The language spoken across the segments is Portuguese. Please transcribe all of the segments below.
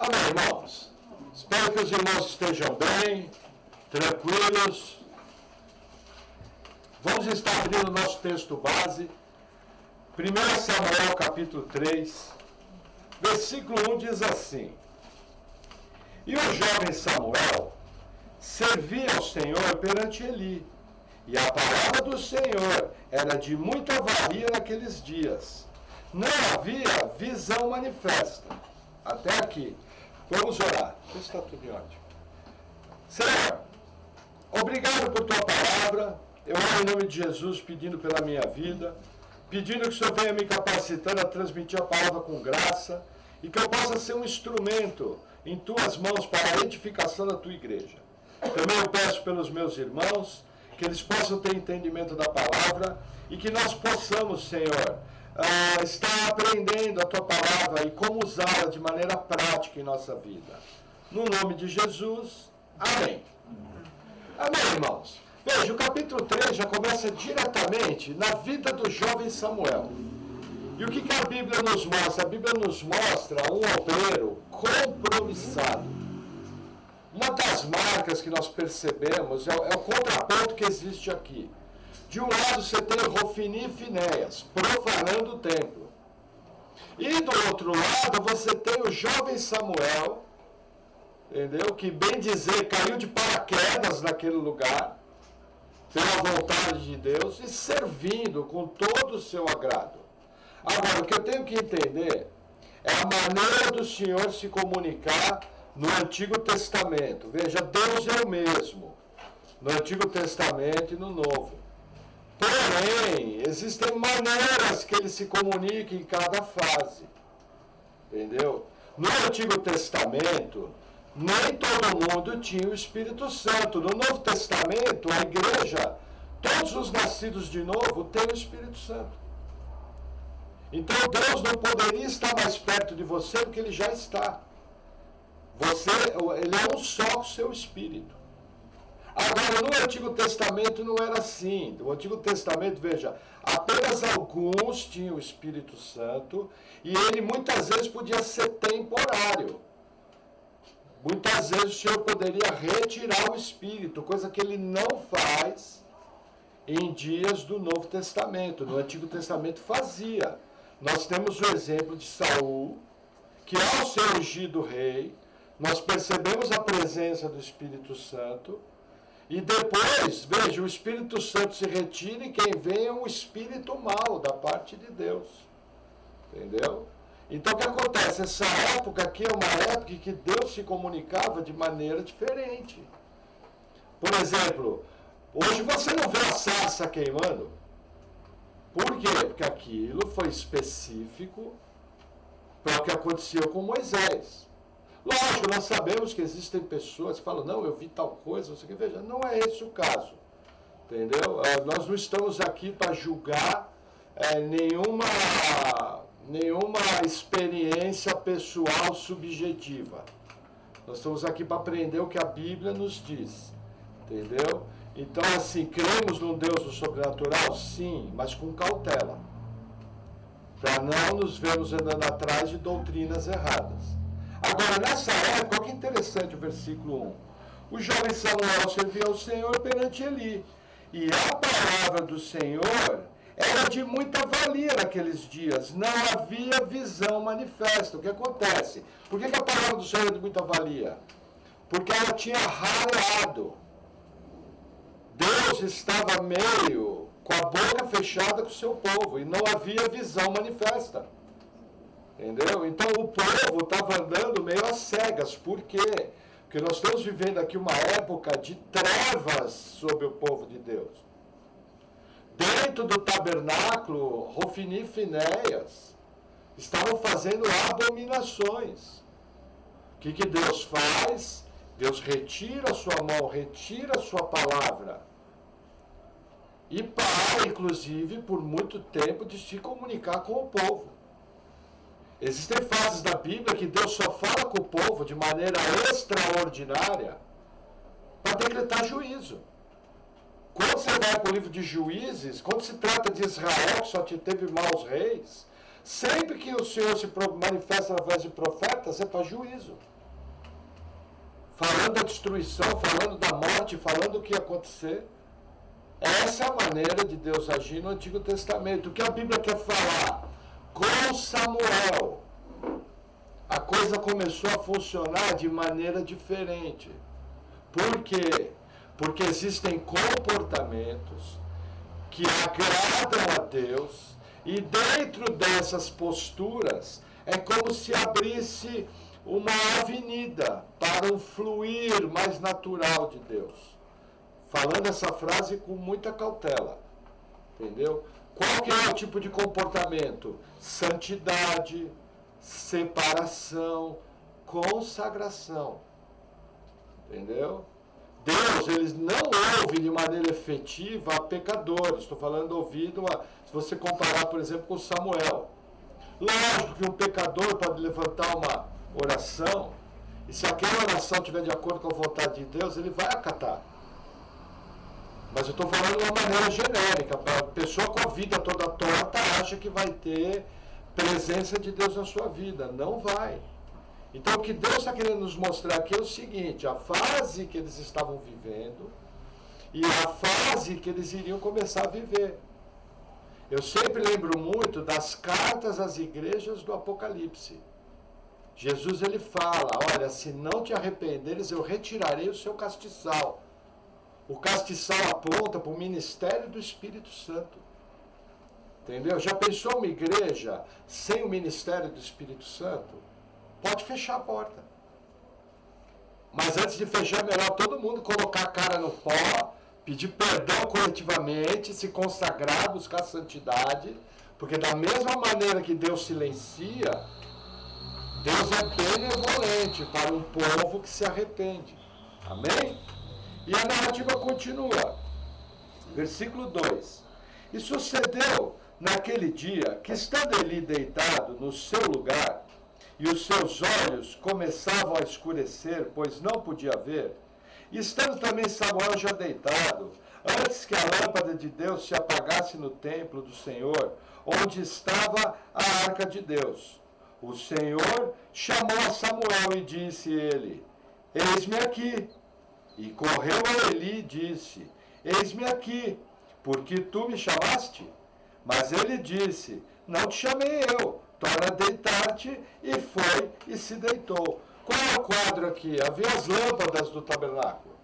Amém, irmãos? Espero que os irmãos estejam bem, tranquilos. Vamos estar abrindo o nosso texto base. 1 Samuel, capítulo 3, versículo 1 diz assim: E o jovem Samuel servia ao Senhor perante Eli, e a palavra do Senhor era de muita valia naqueles dias. Não havia visão manifesta. Até aqui. Vamos orar. Está tudo em ordem. Senhor, obrigado por tua palavra. Eu oro em nome de Jesus pedindo pela minha vida, pedindo que o Senhor venha me capacitando a transmitir a palavra com graça e que eu possa ser um instrumento em tuas mãos para a edificação da tua igreja. Também eu peço pelos meus irmãos que eles possam ter entendimento da palavra e que nós possamos, Senhor, estar aprendendo a tua palavra e como usá-la de maneira prática em nossa vida. No nome de Jesus, amém. Amém, irmãos. Veja, o capítulo 3 já começa diretamente na vida do jovem Samuel. E o que a Bíblia nos mostra? A Bíblia nos mostra um obreiro compromissado. Uma das marcas que nós percebemos é o contraponto que existe aqui. De um lado você tem Hofni e Finéias, profanando o templo. E do outro lado você tem o jovem Samuel, entendeu? Que bem dizer, caiu de paraquedas naquele lugar, pela vontade de Deus, e servindo com todo o seu agrado. Agora, o que eu tenho que entender é a maneira do Senhor se comunicar no Antigo Testamento. Veja, Deus é o mesmo no Antigo Testamento e no Novo. Porém, existem maneiras que ele se comunica em cada fase. Entendeu? No Antigo Testamento, nem todo mundo tinha o Espírito Santo. No Novo Testamento, a igreja, todos os nascidos de novo, têm o Espírito Santo. Então, Deus não poderia estar mais perto de você do que ele já está. Ele é um só com o seu Espírito. Agora, no Antigo Testamento não era assim. No Antigo Testamento, veja, apenas alguns tinham o Espírito Santo e ele muitas vezes podia ser temporário. Muitas vezes o Senhor poderia retirar o Espírito, coisa que ele não faz em dias do Novo Testamento. No Antigo Testamento fazia. Nós temos o exemplo de Saul, que ao ser ungido rei, nós percebemos a presença do Espírito Santo. E depois, veja, o Espírito Santo se retira e quem vem é um espírito mau da parte de Deus. Entendeu? Então o que acontece? Essa época aqui é uma época em que Deus se comunicava de maneira diferente. Por exemplo, hoje você não vê a sarça queimando. Por quê? Porque aquilo foi específico para o que aconteceu com Moisés. Lógico, nós sabemos que existem pessoas que falam, não, eu vi tal coisa, você quer veja, não é esse o caso, entendeu? Nós não estamos aqui para julgar nenhuma experiência pessoal subjetiva. Nós estamos aqui para aprender o que a Bíblia nos diz, entendeu? Então, assim, cremos num Deus do sobrenatural? Sim, mas com cautela, para não nos vermos andando atrás de doutrinas erradas. Agora, nessa época, olha que interessante o versículo 1. O jovem Samuel servia ao Senhor perante Eli. E a palavra do Senhor era de muita valia naqueles dias. Não havia visão manifesta. O que acontece? Por que a palavra do Senhor é de muita valia? Porque ela tinha rareado. Deus estava meio com a boca fechada com o seu povo. E não havia visão manifesta. Entendeu? Então o povo estava andando meio às cegas. Por quê? Porque nós estamos vivendo aqui uma época de trevas sobre o povo de Deus. Dentro do tabernáculo, Hofni e Finéias estavam fazendo abominações. O que Deus faz? Deus retira a sua mão, retira a sua palavra. E para, inclusive, por muito tempo, de se comunicar com o povo. Existem fases da Bíblia que Deus só fala com o povo de maneira extraordinária para decretar juízo. Quando você vai para o livro de Juízes, quando se trata de Israel, que só teve maus reis, Sempre que o Senhor se manifesta através de profetas, é para juízo. Falando da destruição, falando da morte, falando o que ia acontecer. Essa é a maneira de Deus agir no Antigo Testamento. O que a Bíblia quer falar? Com Samuel, a coisa começou a funcionar de maneira diferente. Por quê? Porque existem comportamentos que agradam a Deus, e dentro dessas posturas é como se abrisse uma avenida para um fluir mais natural de Deus. Falando essa frase com muita cautela, entendeu? Qual que é o tipo de comportamento? Santidade, separação, consagração, entendeu? Deus, ele não ouve de maneira efetiva a pecadores. Estou falando ouvido, se você comparar, por exemplo, com Samuel. Lógico que um pecador pode levantar uma oração, e se aquela oração estiver de acordo com a vontade de Deus, ele vai acatar. Mas eu estou falando de uma maneira genérica. A pessoa com a vida toda torta acha que vai ter presença de Deus na sua vida. Não vai. Então o que Deus está querendo nos mostrar aqui é o seguinte: a fase que eles estavam vivendo e a fase que eles iriam começar a viver. Eu sempre lembro muito das cartas às igrejas do Apocalipse. Jesus, ele fala: olha, se não te arrependeres, eu retirarei o seu castiçal. O castiçal aponta para o ministério do Espírito Santo. Entendeu? Já pensou uma igreja sem o ministério do Espírito Santo? Pode fechar a porta. Mas antes de fechar, é melhor todo mundo colocar a cara no pó, pedir perdão coletivamente, se consagrar, buscar santidade, porque da mesma maneira que Deus silencia, Deus é benevolente para um povo que se arrepende. Amém? E a narrativa continua. Versículo 2. E sucedeu naquele dia que, estando Eli deitado no seu lugar, e os seus olhos começavam a escurecer, pois não podia ver, e estando também Samuel já deitado, antes que a lâmpada de Deus se apagasse no templo do Senhor, onde estava a arca de Deus, o Senhor chamou a Samuel e disse ele: eis-me aqui. E correu a Eli e disse: eis-me aqui, porque tu me chamaste? Mas ele disse: não te chamei eu, torna a deitar-te. E foi e se deitou. Qual é o quadro aqui? Havia as lâmpadas do tabernáculo.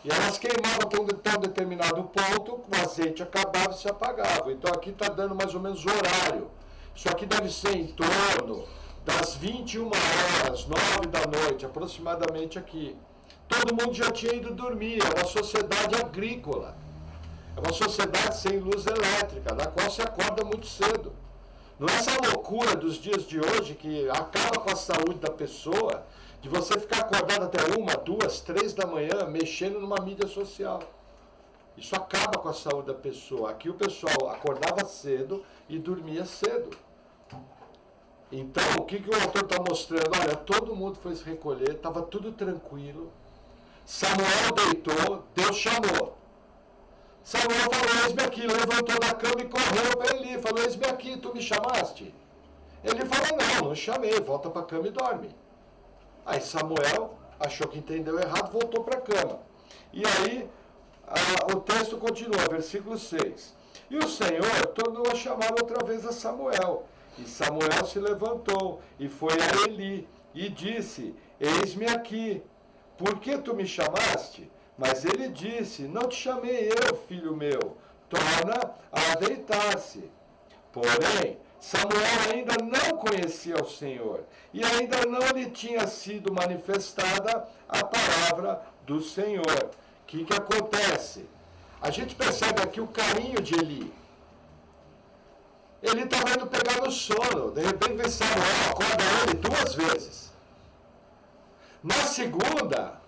E elas queimavam até um determinado ponto, o azeite acabava e se apagava. Então aqui está dando mais ou menos o horário. Isso aqui deve ser em torno das 21 horas, 9 da noite, aproximadamente aqui. Todo mundo já tinha ido dormir, é uma sociedade agrícola. É uma sociedade sem luz elétrica, na qual se acorda muito cedo. Não é essa loucura dos dias de hoje que acaba com a saúde da pessoa, de você ficar acordado até 1, 2, 3 da manhã, mexendo numa mídia social. Isso acaba com a saúde da pessoa. Aqui o pessoal acordava cedo e dormia cedo. Então, o que o autor está mostrando? Olha, todo mundo foi se recolher, estava tudo tranquilo. Samuel deitou, Deus chamou. Samuel falou: eis-me aqui, levantou da cama e correu para Eli. Falou: eis-me aqui, tu me chamaste? Ele falou: não chamei, volta para a cama e dorme. Aí Samuel achou que entendeu errado, voltou para a cama. E aí o texto continua, versículo 6. E o Senhor tornou a chamar outra vez a Samuel. E Samuel se levantou e foi a Eli e disse: eis-me aqui, por que tu me chamaste? Mas ele disse: não te chamei eu, filho meu, torna a deitar-se. Porém, Samuel ainda não conhecia o Senhor, e ainda não lhe tinha sido manifestada a palavra do Senhor. O que acontece? A gente percebe aqui o carinho de Eli. Ele estava indo pegar no sono, de repente vem Samuel, acorda ele 2 vezes. Na segunda,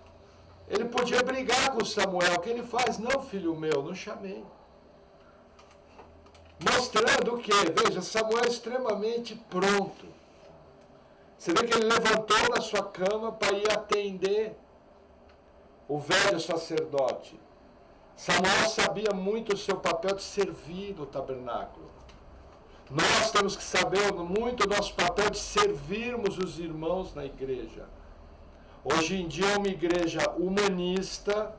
ele podia brigar com Samuel. O que ele faz? Não, filho meu, não chamei. Mostrando o quê? Veja, Samuel é extremamente pronto. Você vê que ele levantou da sua cama para ir atender o velho sacerdote. Samuel sabia muito o seu papel de servir no tabernáculo. Nós temos que saber muito o nosso papel de servirmos os irmãos na igreja. Hoje em dia é uma igreja humanista,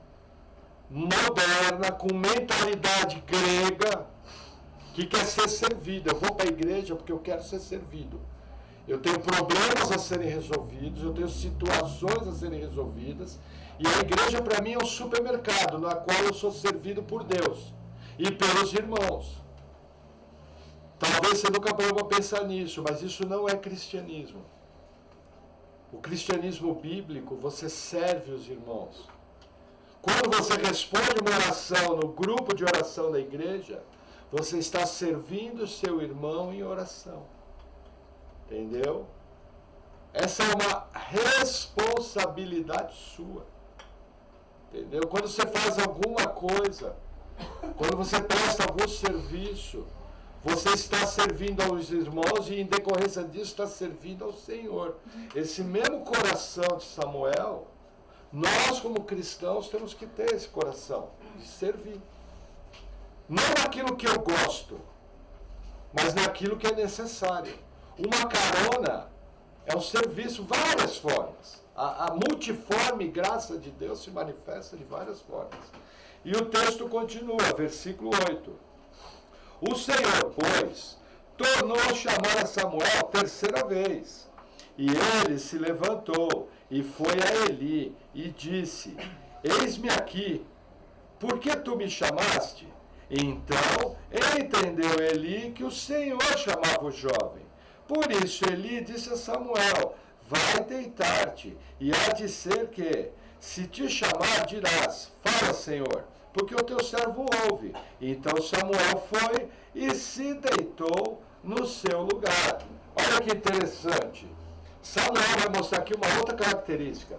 moderna, com mentalidade grega, que quer ser servida. Eu vou para a igreja porque eu quero ser servido. Eu tenho problemas a serem resolvidos, eu tenho situações a serem resolvidas, e a igreja para mim é um supermercado, na qual eu sou servido por Deus e pelos irmãos. Talvez você nunca parou para pensar nisso, mas isso não é cristianismo. O cristianismo bíblico, você serve os irmãos. Quando você responde uma oração no grupo de oração da igreja, você está servindo o seu irmão em oração. Entendeu? Essa é uma responsabilidade sua. Entendeu? Quando você faz alguma coisa, quando você presta algum serviço, você está servindo aos irmãos e, em decorrência disso, está servindo ao Senhor. Esse mesmo coração de Samuel, nós, como cristãos, temos que ter esse coração de servir. Não naquilo que eu gosto, mas naquilo que é necessário. Uma carona é um serviço, várias formas. A multiforme graça de Deus se manifesta de várias formas. E o texto continua, versículo 8. O Senhor, pois, tornou a chamar a Samuel terceira vez. E ele se levantou e foi a Eli e disse: Eis-me aqui, por que tu me chamaste? Então entendeu Eli que o Senhor chamava o jovem. Por isso Eli disse a Samuel: Vai deitar-te, e há de ser que, se te chamar, dirás: Fala, Senhor, porque o teu servo ouve. Então Samuel foi e se deitou no seu lugar. Olha que interessante. Samuel vai mostrar aqui uma outra característica: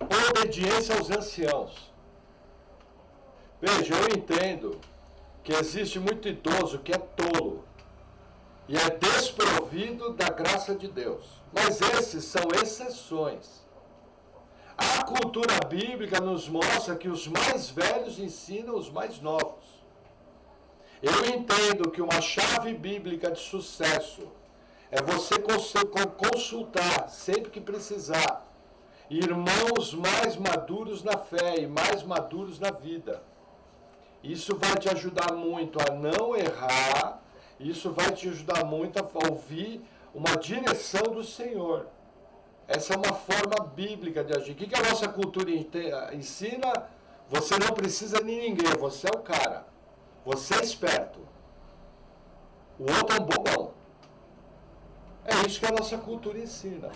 obediência aos anciãos. Veja, eu entendo que existe muito idoso que é tolo e é desprovido da graça de Deus. Mas esses são exceções. A cultura bíblica nos mostra que os mais velhos ensinam os mais novos. Eu entendo que uma chave bíblica de sucesso é você consultar, sempre que precisar, irmãos mais maduros na fé e mais maduros na vida. Isso vai te ajudar muito a não errar, isso vai te ajudar muito a ouvir uma direção do Senhor. Essa é uma forma bíblica de agir. O que a nossa cultura ensina? Você não precisa de ninguém, você é o cara. Você é esperto. O outro é um bobão. É isso que a nossa cultura ensina.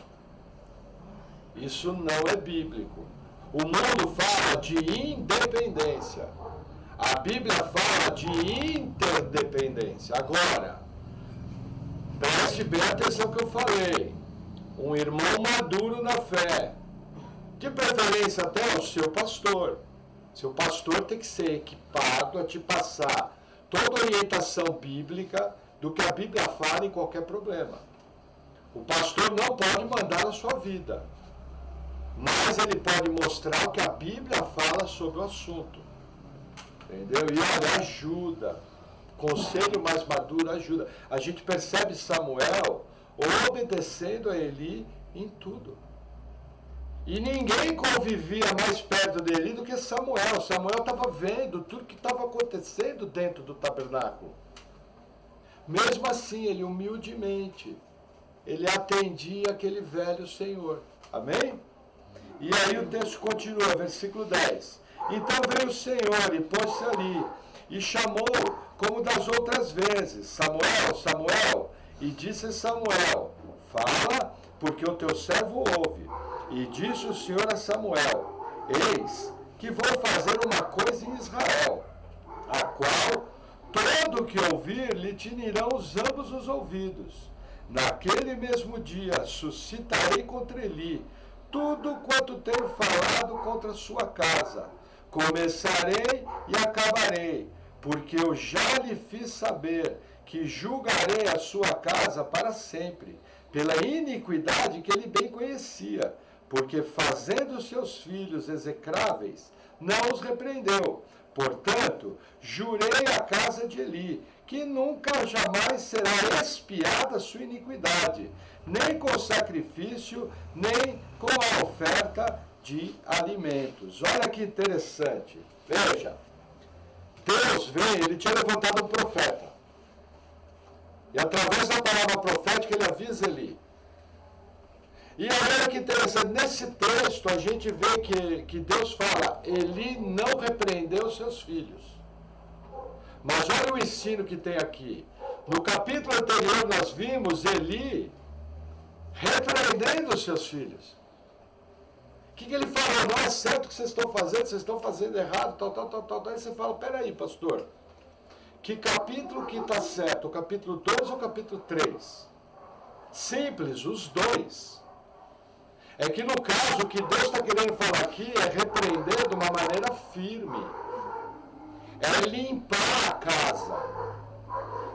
Isso não é bíblico. O mundo fala de independência. A Bíblia fala de interdependência. Agora, preste bem atenção no que eu falei. Um irmão maduro na fé, de preferência até o seu pastor. Seu pastor tem que ser equipado a te passar toda a orientação bíblica do que a Bíblia fala em qualquer problema. O pastor não pode mandar na sua vida, mas ele pode mostrar o que a Bíblia fala sobre o assunto. Entendeu? E olha, ajuda. Conselho mais maduro ajuda. A gente percebe Samuel obedecendo a Eli em tudo. E ninguém convivia mais perto de Eli do que Samuel. Samuel estava vendo tudo que estava acontecendo dentro do tabernáculo. Mesmo assim, ele humildemente, ele atendia aquele velho Senhor. Amém? E aí o texto continua, versículo 10. Então veio o Senhor e pôs-se ali, e chamou como das outras vezes: Samuel, Samuel. E disse Samuel: Fala, porque o teu servo ouve. E disse o Senhor a Samuel: Eis que vou fazer uma coisa em Israel, a qual todo o que ouvir lhe tinirão ambos os ouvidos. Naquele mesmo dia suscitarei contra Eli tudo quanto tenho falado contra a sua casa. Começarei e acabarei, porque eu já lhe fiz saber que julgarei a sua casa para sempre, pela iniquidade que ele bem conhecia, porque fazendo seus filhos execráveis, não os repreendeu. Portanto, jurei à casa de Eli, que nunca jamais será expiada a sua iniquidade, nem com sacrifício, nem com a oferta de alimentos. Olha que interessante. Veja, Deus vem, ele tinha levantado um profeta. E através da palavra profética ele avisa Eli. E olha que interessante, nesse texto a gente vê que Deus fala, Eli não repreendeu seus filhos. Mas olha o ensino que tem aqui. No capítulo anterior nós vimos Eli repreendendo os seus filhos. O que ele fala? Não é certo o que vocês estão fazendo errado, tal. Aí você fala, peraí, pastor, que capítulo que está certo? O capítulo 2 ou o capítulo 3? Simples, os dois. É que no caso, o que Deus está querendo falar aqui é repreender de uma maneira firme. É limpar a casa.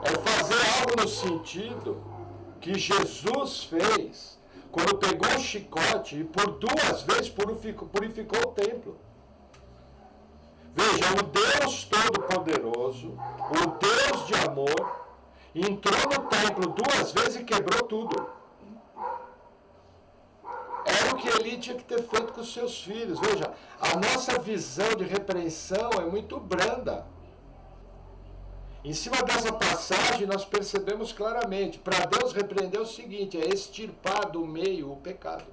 É fazer algo no sentido que Jesus fez quando pegou o chicote e por 2 vezes purificou o templo. Veja, o Deus Todo-Poderoso, o Deus de amor, entrou no templo 2 vezes e quebrou tudo. Era o que Eli tinha que ter feito com os seus filhos. Veja, a nossa visão de repreensão é muito branda. Em cima dessa passagem, nós percebemos claramente, para Deus repreender é o seguinte, é extirpar do meio o pecado.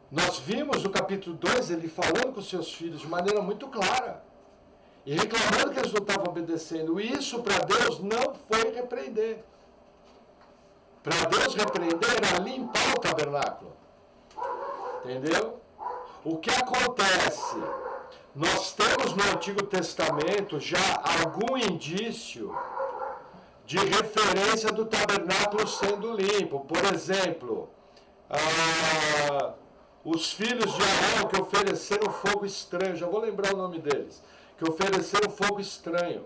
Nós vimos no capítulo 2, ele falando com seus filhos de maneira muito clara, e reclamando que eles não estavam obedecendo. E isso para Deus não foi repreender. Para Deus repreender era limpar o tabernáculo. Entendeu? O que acontece? Nós temos no Antigo Testamento já algum indício de referência do tabernáculo sendo limpo. Por exemplo, os filhos de Arão que ofereceram fogo estranho, já vou lembrar o nome deles, que ofereceram fogo estranho.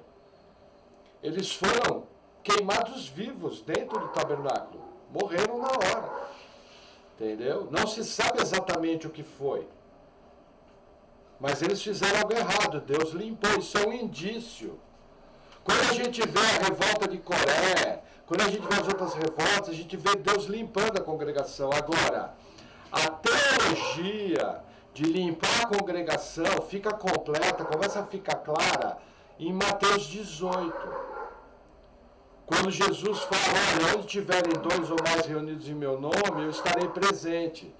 Eles foram queimados vivos dentro do tabernáculo. Morreram na hora. Entendeu? Não se sabe exatamente o que foi. Mas eles fizeram algo errado. Deus limpou. Isso é um indício. Quando a gente vê a revolta de Coré, quando a gente vê as outras revoltas, a gente vê Deus limpando a congregação. Agora, a teologia de limpar a congregação fica completa, começa a ficar clara em Mateus 18. Quando Jesus fala, olha, onde tiverem 2 ou mais reunidos em meu nome, eu estarei presente.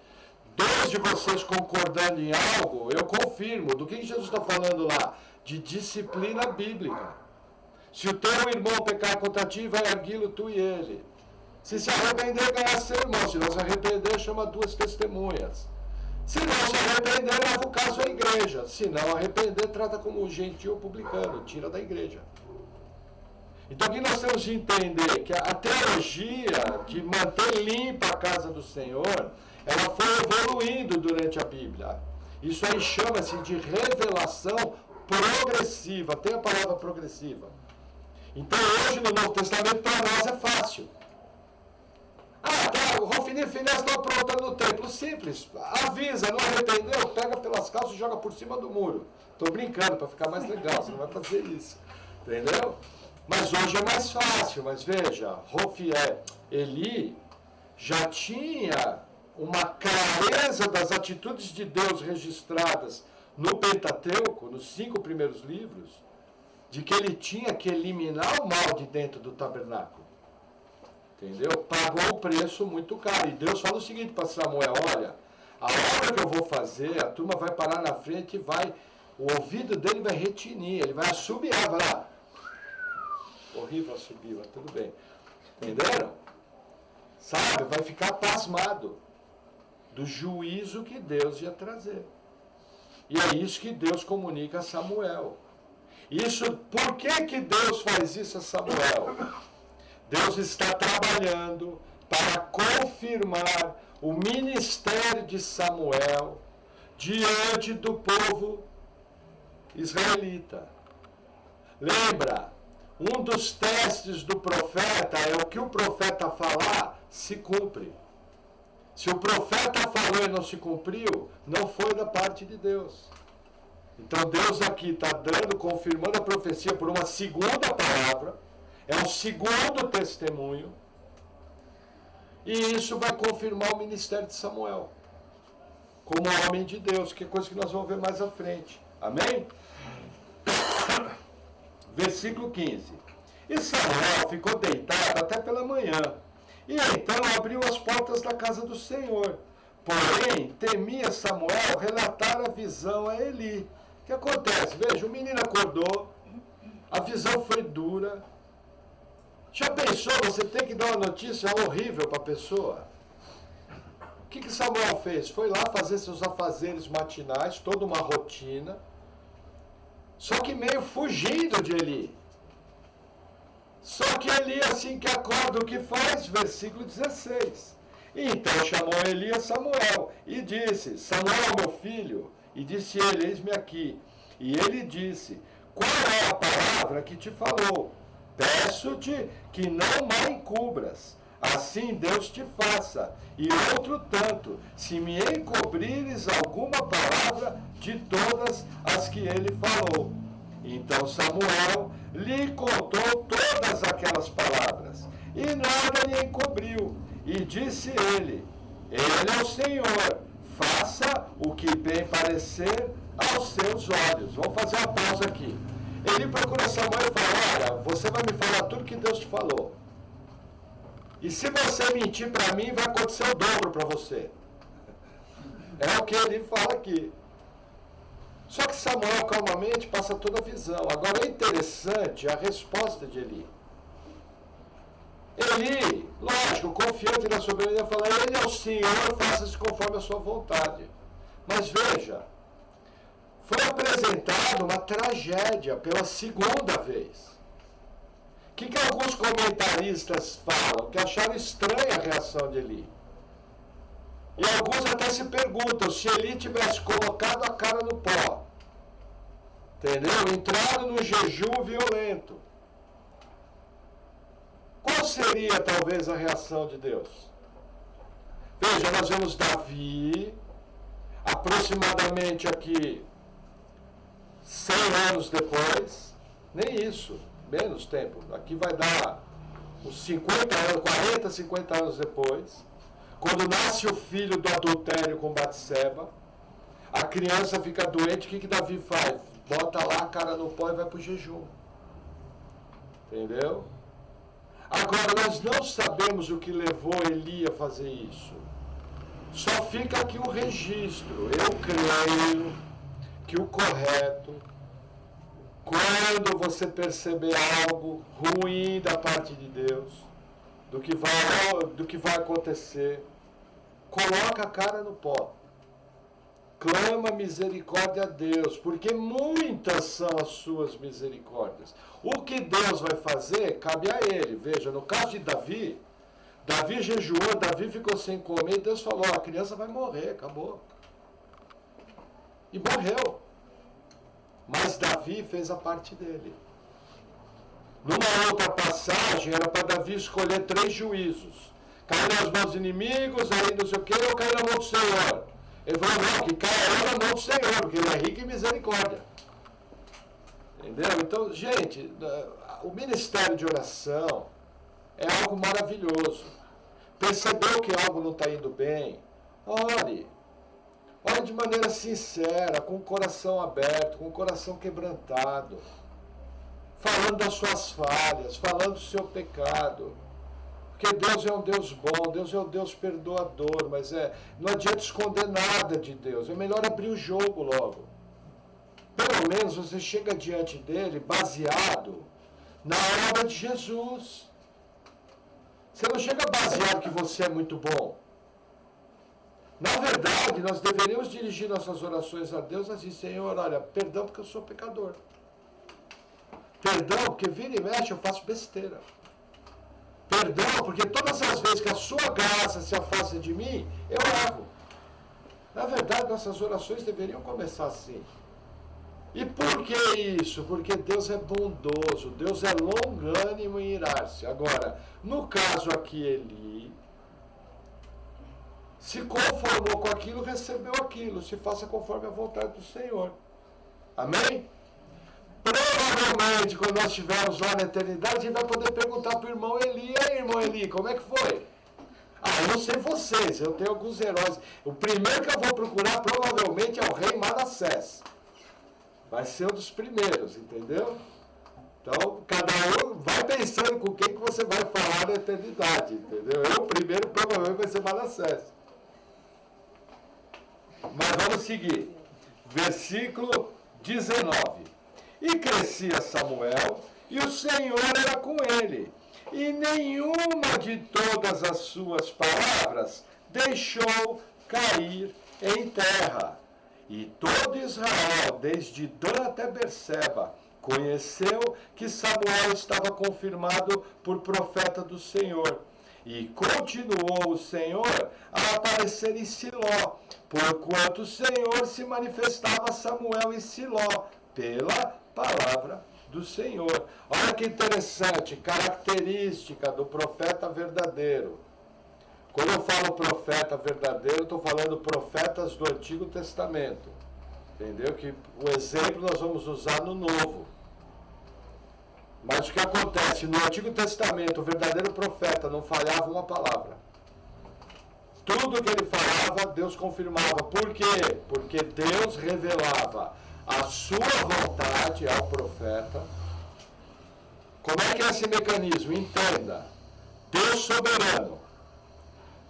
2 de vocês concordando em algo, eu confirmo. Do que Jesus está falando lá? De disciplina bíblica. Se o teu irmão pecar contra ti, vai arguí-lo tu e ele. Se arrepender, ganhar seu irmão. Se não se arrepender, chama 2 testemunhas. Se não se arrepender, leva o caso à igreja. Se não arrepender, trata como um gentil publicano, tira da igreja. Então aqui nós temos de entender que a teologia de manter limpa a casa do Senhor, ela foi evoluindo durante a Bíblia. Isso aí chama-se de revelação progressiva. Tem a palavra progressiva. Então hoje no Novo Testamento para nós é fácil. O Rofini e Finés estão aprontando no templo. Simples. Avisa, não arrependeu, pega pelas calças e joga por cima do muro. Estou brincando para ficar mais legal, você não vai fazer isso. Entendeu? Mas hoje é mais fácil. Mas veja, Eli já tinha uma clareza das atitudes de Deus registradas no Pentateuco, nos 5 primeiros livros, de que ele tinha que eliminar o mal de dentro do tabernáculo. Entendeu? Pagou um preço muito caro. E Deus fala o seguinte para Samuel, olha, a obra que eu vou fazer, a turma vai parar na frente e o ouvido dele vai retinir, ele vai assobiar, vai lá. Horrível assobio, mas tudo bem. Entenderam? Sabe, vai ficar pasmado do juízo que Deus ia trazer. E é isso que Deus comunica a Samuel. Por que Deus faz isso a Samuel? Deus está trabalhando para confirmar o ministério de Samuel diante do povo israelita. Lembra, um dos testes do profeta é o que o profeta falar se cumpre. Se o profeta falou e não se cumpriu, não foi da parte de Deus. Então Deus aqui está confirmando a profecia por uma segunda palavra, é um segundo testemunho, e isso vai confirmar o ministério de Samuel, como homem de Deus, que é coisa que nós vamos ver mais à frente. Amém? Versículo 15. E Samuel ficou deitado até pela manhã, e então abriu as portas da casa do Senhor. Porém, temia Samuel relatar a visão a Eli. O que acontece? Veja, o menino acordou, a visão foi dura. Já pensou, você tem que dar uma notícia horrível para a pessoa? O que Samuel fez? Foi lá fazer seus afazeres matinais, toda uma rotina, só que meio fugindo de Eli. Só que Eli, assim que acorda, o que faz? Versículo 16. Então chamou Eli a Samuel e disse: Samuel, meu filho. E disse ele: eis-me aqui. E ele disse: qual é a palavra que te falou? Peço-te que não me encubras, assim Deus te faça. E outro tanto, se me encobrires alguma palavra de todas as que ele falou. Então Samuel lhe contou todas aquelas palavras, e nada lhe encobriu. E disse ele: ele é o Senhor, faça o que bem parecer aos seus olhos. Vamos fazer uma pausa aqui. Ele procura Samuel e fala: olha, você vai me falar tudo que Deus te falou. E se você mentir para mim, vai acontecer o dobro para você. É o que ele fala aqui. Só que Samuel calmamente passa toda a visão. Agora é interessante a resposta de Eli. Eli, lógico, confiante na soberania, fala: ele é o Senhor, faça-se conforme a sua vontade. Mas veja, foi apresentada uma tragédia pela segunda vez. O que alguns comentaristas falam? Que acharam estranha a reação de Eli. E alguns até se perguntam se Eli tivesse colocado a cara no pó. Entendeu? Entrado no jejum violento. Qual seria talvez a reação de Deus? Veja, nós vemos Davi, aproximadamente aqui 100 anos depois, nem isso, menos tempo, aqui vai dar uns 50 anos, 40, 50 anos depois, quando nasce o filho do adultério com Batseba, a criança fica doente, o que Davi faz? Bota lá a cara no pó e vai para o jejum. Entendeu? Agora, nós não sabemos o que levou Eli a fazer isso. Só fica aqui um registro. Eu creio que o correto, quando você perceber algo ruim da parte de Deus, do que vai acontecer, coloca a cara no pó. Clama misericórdia a Deus, porque muitas são as suas misericórdias. O que Deus vai fazer, cabe a ele. Veja, no caso de Davi, Davi jejuou, Davi ficou sem comer, e Deus falou: a criança vai morrer, acabou. E morreu. Mas Davi fez a parte dele. Numa outra passagem, era para Davi escolher 3 juízos. Cair nas mãos dos inimigos, aí não sei o que, ou cair na mão do Senhor. Ele falou: não, que caia na mão do Senhor, porque ele é rico em misericórdia. Entendeu? Então, gente, o ministério de oração é algo maravilhoso. Percebeu que algo não está indo bem? Ore. Ore de maneira sincera, com o coração aberto, com o coração quebrantado. Falando das suas falhas, falando do seu pecado. Porque Deus é um Deus bom, Deus é um Deus perdoador, mas não adianta esconder nada de Deus. É melhor abrir o jogo logo. Pelo menos você chega diante dele baseado na obra de Jesus. Você não chega baseado que você é muito bom. Na verdade, nós deveríamos dirigir nossas orações a Deus assim: Senhor, olha, perdão porque eu sou pecador. Perdão porque vira e mexe eu faço besteira. Perdão porque todas as vezes que a sua graça se afasta de mim, eu erro. Na verdade, nossas orações deveriam começar assim. E por que isso? Porque Deus é bondoso, Deus é longânimo em irar-se. Agora, no caso aqui, Eli se conformou com aquilo, recebeu aquilo. Se faça conforme a vontade do Senhor. Amém? Provavelmente, quando nós estivermos lá na eternidade, a gente vai poder perguntar para o irmão Eli: e aí, irmão Eli, como é que foi? Ah, eu não sei vocês, eu tenho alguns heróis. O primeiro que eu vou procurar provavelmente é o rei Manassés. Vai ser um dos primeiros, entendeu? Então, cada um vai pensando com quem que você vai falar na eternidade, entendeu? Eu, primeiro, provavelmente vai ser Manassés. Mas vamos seguir. Versículo 19. E crescia Samuel, e o Senhor era com ele, e nenhuma de todas as suas palavras deixou cair em terra. E todo Israel, desde Dan até Berseba, conheceu que Samuel estava confirmado por profeta do Senhor. E continuou o Senhor a aparecer em Siló, porquanto o Senhor se manifestava a Samuel em Siló, pela palavra do Senhor. Olha que interessante, característica do profeta verdadeiro. Quando eu falo profeta verdadeiro, eu estou falando profetas do Antigo Testamento. Entendeu? Que o exemplo nós vamos usar no Novo. Mas o que acontece? No Antigo Testamento, o verdadeiro profeta não falhava uma palavra. Tudo que ele falava, Deus confirmava. Por quê? Porque Deus revelava a sua vontade ao profeta. Como é que é esse mecanismo? Entenda. Deus soberano.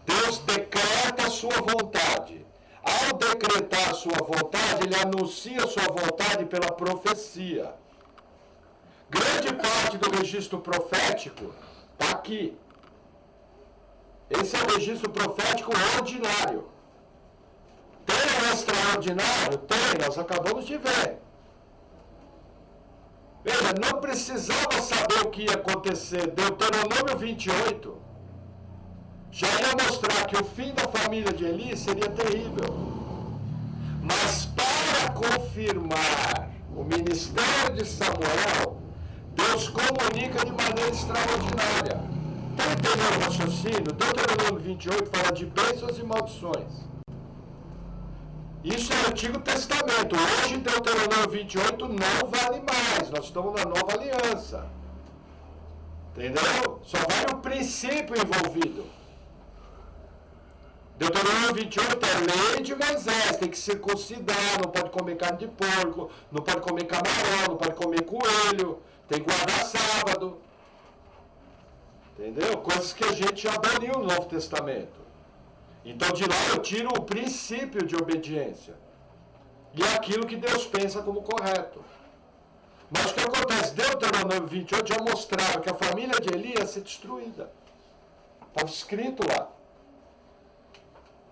Deus decreta a sua vontade. Ao decretar a sua vontade, ele anuncia a sua vontade pela profecia. Grande parte do registro profético está aqui. Esse é o registro profético ordinário. Tem o extraordinário? Tem, nós acabamos de ver. Veja, não precisava saber o que ia acontecer. Deuteronômio 28 já ia mostrar que o fim da família de Eli seria terrível. Mas para confirmar o ministério de Samuel, Deus comunica de maneira extraordinária. Está entendendo o raciocínio? Deuteronômio 28 fala de bênçãos e maldições. Isso é o Antigo Testamento. Hoje, Deuteronômio 28 não vale mais. Nós estamos na nova aliança. Entendeu? Só vale o princípio envolvido. Deuteronômio 28 é lei de Moisés. Tem que circuncidar, não pode comer carne de porco, não pode comer camarão, não pode comer coelho, tem que guardar sábado. Entendeu? Coisas que a gente já aboliu no Novo Testamento. Então de lá eu tiro o princípio de obediência. E é aquilo que Deus pensa como correto. Mas o que acontece? Deuteronômio 28 já mostrava que a família de Eli ia ser destruída. Estava escrito lá.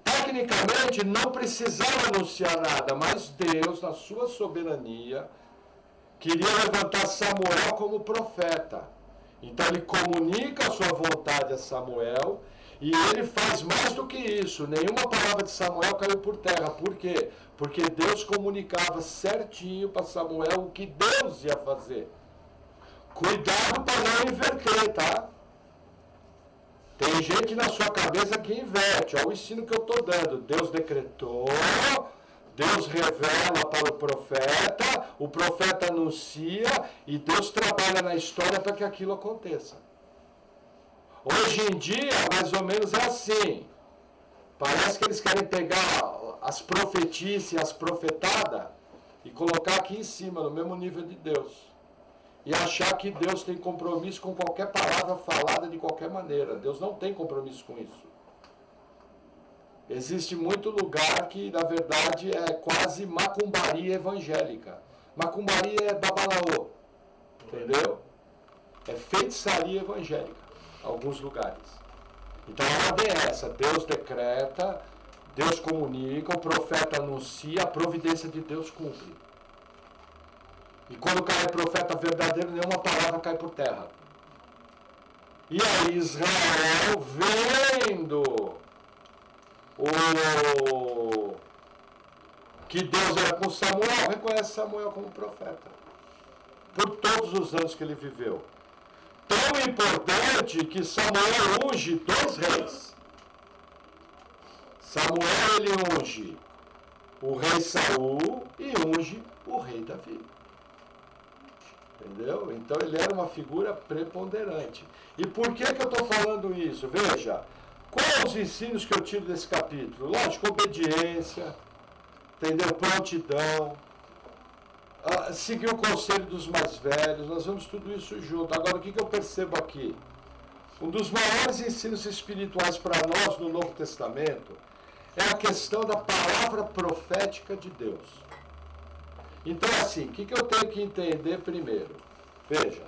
Tecnicamente não precisava anunciar nada, mas Deus, na sua soberania, queria levantar Samuel como profeta. Então ele comunica a sua vontade a Samuel. E ele faz mais do que isso. Nenhuma palavra de Samuel caiu por terra. Por quê? Porque Deus comunicava certinho para Samuel o que Deus ia fazer. Cuidado para não inverter, tá? Tem gente na sua cabeça que inverte. Olha o ensino que eu estou dando. Deus decretou, Deus revela para o profeta anuncia e Deus trabalha na história para que aquilo aconteça. Hoje em dia, mais ou menos é assim. Parece que eles querem pegar as profetices e as profetadas e colocar aqui em cima, no mesmo nível de Deus. E achar que Deus tem compromisso com qualquer palavra falada de qualquer maneira. Deus não tem compromisso com isso. Existe muito lugar que, na verdade, é quase macumbaria evangélica. Macumbaria é babalaô. Entendeu? É feitiçaria evangélica. Alguns lugares. Então a ordem é essa: Deus decreta, Deus comunica, o profeta anuncia, a providência de Deus cumpre. E quando cai o profeta verdadeiro, nenhuma palavra cai por terra. E aí Israel, vendo que Deus era com Samuel, reconhece Samuel como profeta. Por todos os anos que ele viveu. Tão importante que Samuel unge 2 reis. Samuel ele unge o rei Saul e unge o rei Davi. Entendeu? Então ele era uma figura preponderante. E por que eu estou falando isso? Veja, quais os ensinos que eu tiro desse capítulo? Lógico, obediência, entendeu? Prontidão, seguir o conselho dos mais velhos, nós vamos tudo isso junto. Agora, o que eu percebo aqui? Um dos maiores ensinos espirituais para nós no Novo Testamento é a questão da palavra profética de Deus. Então, assim, o que eu tenho que entender primeiro? Veja,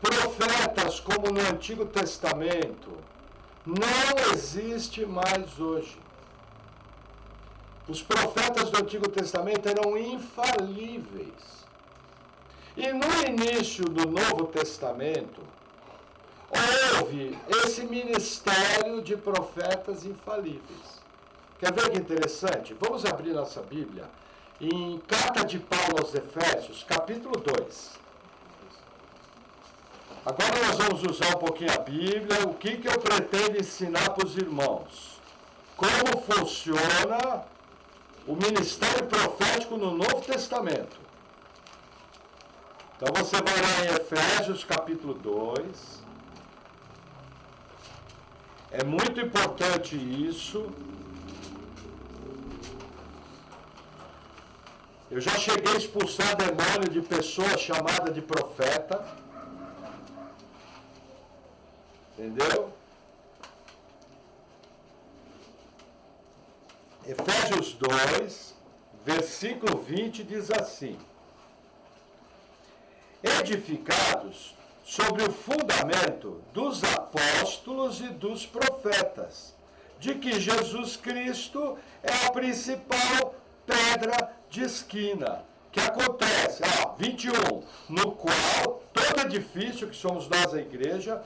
profetas como no Antigo Testamento não existe mais hoje. Os profetas do Antigo Testamento eram infalíveis. E no início do Novo Testamento, houve esse ministério de profetas infalíveis. Quer ver que interessante? Vamos abrir nossa Bíblia em Carta de Paulo aos Efésios, capítulo 2. Agora nós vamos usar um pouquinho a Bíblia, o que eu pretendo ensinar para os irmãos. Como funciona o ministério profético no Novo Testamento. Então você vai lá em Efésios, capítulo 2. É muito importante isso. Eu já cheguei a expulsar demônio de pessoa chamada de profeta. Entendeu? Efésios 2, versículo 20 diz assim: edificados sobre o fundamento dos apóstolos e dos profetas, de que Jesus Cristo é a principal pedra de esquina. Que acontece, 21, no qual todo edifício, que somos nós a igreja,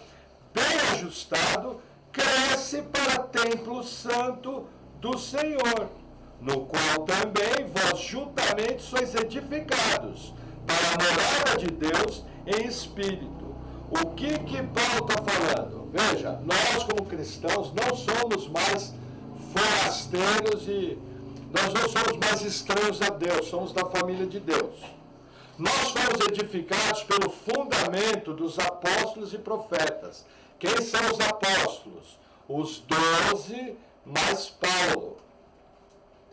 bem ajustado, cresce para templo santo do Senhor, no qual também vós juntamente sois edificados para a morada de Deus em espírito. O que Paulo está falando? Veja, nós como cristãos não somos mais forasteiros e nós não somos mais estranhos a Deus, somos da família de Deus. Nós fomos edificados pelo fundamento dos apóstolos e profetas. Quem são os apóstolos? Os 12 mais Paulo.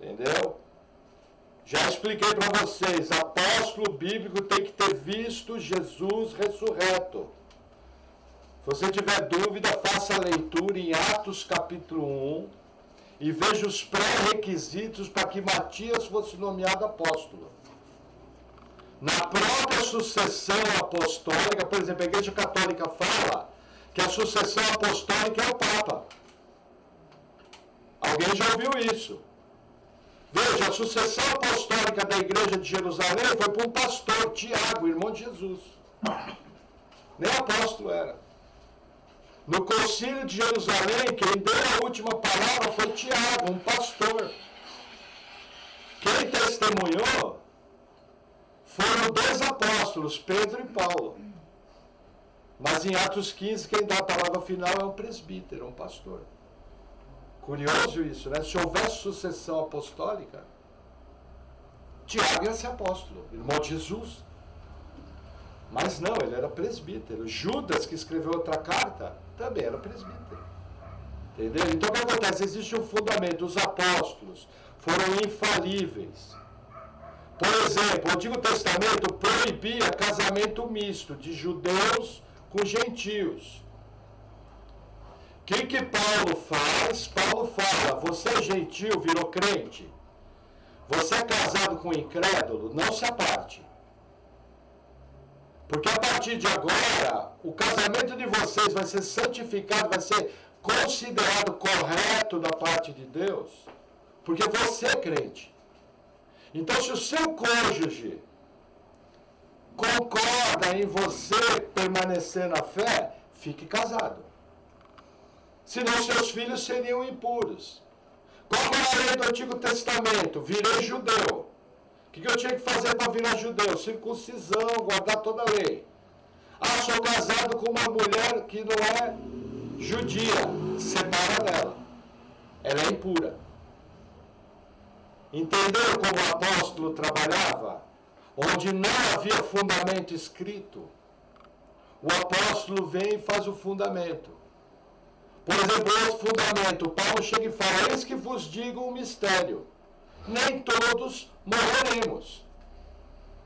Entendeu? Já expliquei para vocês, apóstolo bíblico tem que ter visto Jesus ressurreto. Se você tiver dúvida, faça a leitura em Atos capítulo 1 e veja os pré-requisitos para que Matias fosse nomeado apóstolo. Na própria sucessão apostólica, por exemplo, a Igreja Católica fala que a sucessão apostólica é o Papa. Alguém já ouviu isso? Veja, a sucessão apostólica da Igreja de Jerusalém foi para um pastor, Tiago, irmão de Jesus. Nem apóstolo era. No Concílio de Jerusalém, quem deu a última palavra foi Tiago, um pastor. Quem testemunhou foram 2 apóstolos, Pedro e Paulo. Mas em Atos 15, quem dá a palavra final é um presbítero, um pastor. Curioso isso, né? Se houvesse sucessão apostólica, Tiago ia ser apóstolo, irmão de Jesus. Mas não, ele era presbítero. Judas, que escreveu outra carta, também era presbítero. Entendeu? Então o que acontece? Existe um fundamento. Os apóstolos foram infalíveis. Por exemplo, o Antigo Testamento proibia casamento misto de judeus com gentios. O que Paulo faz? Paulo fala, você é gentil, virou crente. Você é casado com um incrédulo, não se aparte. Porque a partir de agora, o casamento de vocês vai ser santificado, vai ser considerado correto da parte de Deus, porque você é crente. Então, se o seu cônjuge concorda em você permanecer na fé, fique casado. Senão seus filhos seriam impuros. Qual que era a lei do Antigo Testamento? Virei judeu. O que eu tinha que fazer para virar judeu? Circuncisão, guardar toda a lei. Sou casado com uma mulher que não é judia. Separa dela. Ela é impura. Entenderam como o apóstolo trabalhava? Onde não havia fundamento escrito, o apóstolo vem e faz o fundamento. Por exemplo, esse fundamento, Paulo chega e fala: eis que vos digo um mistério. Nem todos morreremos,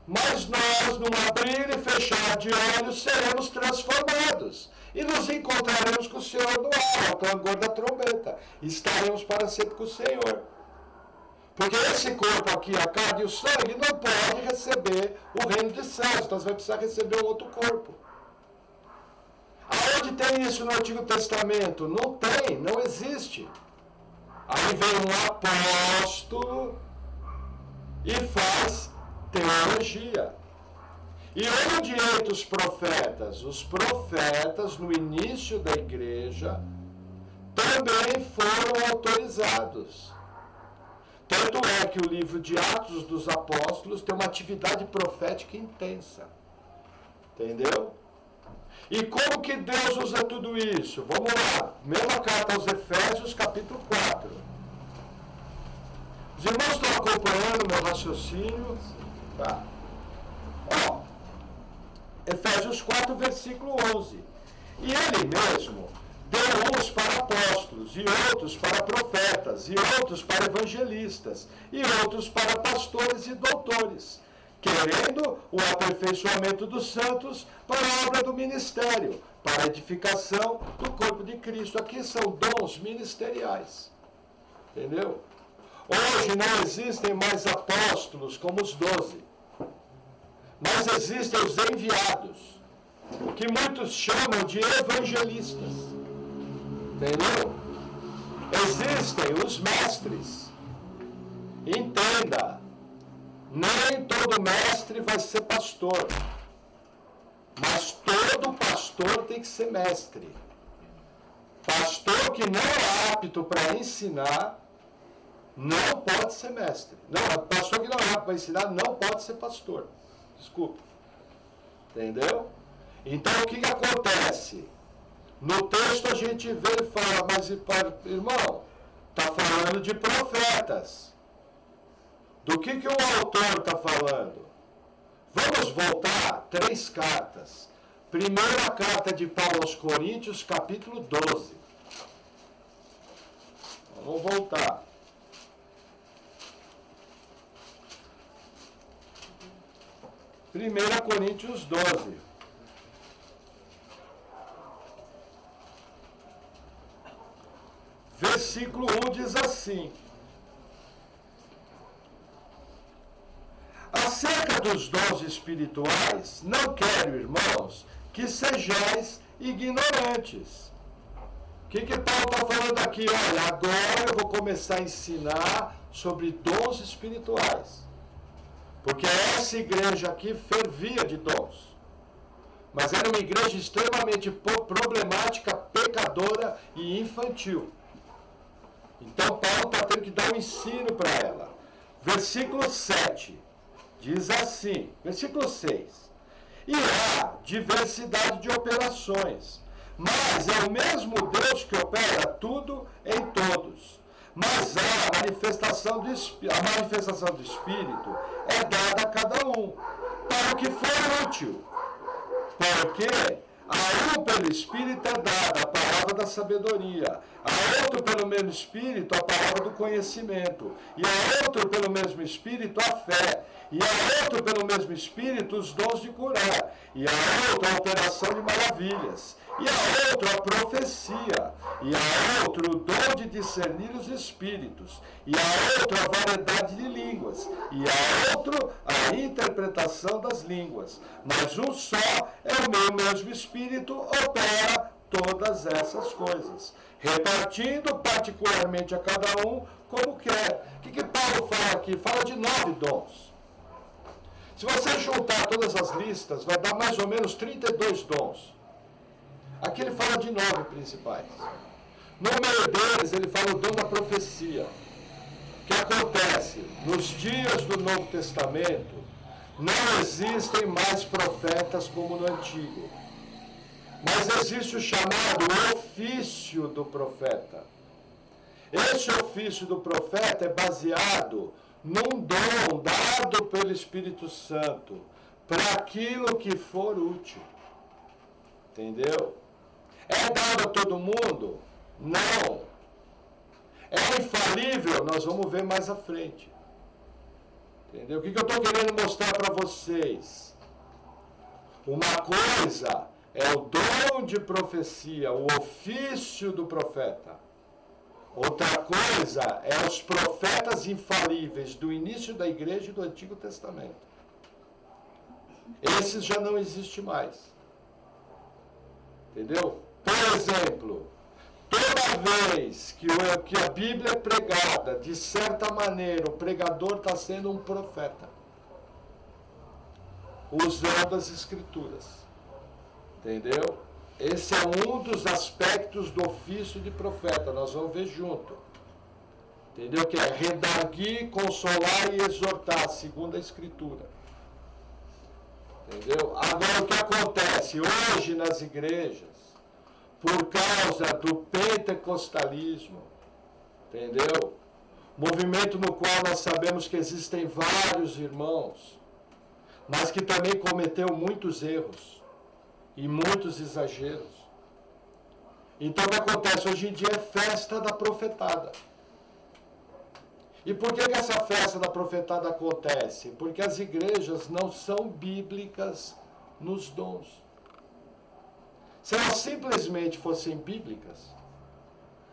mas nós, num abrir e fechar de olhos, seremos transformados. E nos encontraremos com o Senhor no ar, ao clangor da trombeta. E estaremos para sempre com o Senhor. Porque esse corpo aqui, a carne e o sangue, não pode receber o reino dos céus. Então você vai precisar receber um outro corpo. Aonde tem isso no Antigo Testamento? Não tem, não existe. Aí vem um apóstolo e faz teologia. E onde entram os profetas? Os profetas, no início da igreja, também foram autorizados. Tanto é que o livro de Atos dos Apóstolos tem uma atividade profética intensa. Entendeu? E como que Deus usa tudo isso? Vamos lá. Mesma carta aos Efésios, capítulo 4. Os irmãos estão acompanhando meu raciocínio? Tá. Ó, Efésios 4, versículo 11. E ele mesmo deu uns para apóstolos, e outros para profetas, e outros para evangelistas, e outros para pastores e doutores, querendo o aperfeiçoamento dos santos para a obra do ministério, para a edificação do corpo de Cristo. Aqui são dons ministeriais. Entendeu? Hoje não existem mais apóstolos como os 12, mas existem os enviados, que muitos chamam de evangelistas. Entendeu? Existem os mestres. Entenda, nem todo mestre vai ser pastor, mas todo pastor tem que ser mestre. Pastor que não é apto para ensinar, não pode ser mestre. Não, pastor que não é apto para ensinar, não pode ser pastor. Desculpa. Entendeu? Então o que acontece? No texto a gente vê e fala: mas irmão, está falando de profetas. Do que o autor está falando? Vamos voltar 3 cartas. Primeira carta de Paulo aos Coríntios, capítulo 12. Vamos voltar. Primeira Coríntios 12. Versículo 1 diz assim: acerca dos dons espirituais, não quero, irmãos, que sejais ignorantes. O que Paulo está falando aqui? Olha, agora eu vou começar a ensinar sobre dons espirituais. Porque essa igreja aqui fervia de dons. Mas era uma igreja extremamente problemática, pecadora e infantil. Então Paulo está tendo que dar um ensino para ela. Versículo 7 diz assim, versículo 6. E há diversidade de operações, mas é o mesmo Deus que opera tudo em todos. Mas a manifestação do Espírito é dada a cada um, para o que for útil. Porque a um pelo Espírito é dada a palavra da sabedoria, a outro pelo mesmo Espírito a palavra do conhecimento, e a outro pelo mesmo Espírito a fé, e a outro pelo mesmo Espírito os dons de curar, e a outro a operação de maravilhas, e a outro a profecia, e a outro o dom de discernir os espíritos, e a outro a variedade de línguas, e a outro a interpretação das línguas. Mas um só é o meu mesmo Espírito, opera todas essas coisas, repartindo particularmente a cada um como quer. O que Paulo fala aqui? Fala de 9 dons. Se você juntar todas as listas, vai dar mais ou menos 32 dons. Aqui ele fala de 9 principais. No meio deles, ele fala o dom da profecia. O que acontece? Nos dias do Novo Testamento, não existem mais profetas como no Antigo. Mas existe o chamado ofício do profeta. Esse ofício do profeta é baseado num dom dado pelo Espírito Santo para aquilo que for útil. Entendeu? É dado a todo mundo? Não. É infalível? Nós vamos ver mais à frente. Entendeu? O que eu estou querendo mostrar para vocês? Uma coisa é o dom de profecia, o ofício do profeta. Outra coisa é os profetas infalíveis do início da igreja e do Antigo Testamento. Esses já não existem mais. Entendeu? Por exemplo, toda vez que a Bíblia é pregada, de certa maneira, o pregador está sendo um profeta, usando as Escrituras. Entendeu? Esse é um dos aspectos do ofício de profeta. Nós vamos ver junto. Entendeu? Que é redarguir, consolar e exortar, segundo a Escritura. Entendeu? Agora, o que acontece hoje nas igrejas, por causa do pentecostalismo, entendeu? Movimento no qual nós sabemos que existem vários irmãos, mas que também cometeu muitos erros e muitos exageros. Então, o que acontece? Hoje em dia é festa da profetada. E por que essa festa da profetada acontece? Porque as igrejas não são bíblicas nos dons. Se elas simplesmente fossem bíblicas,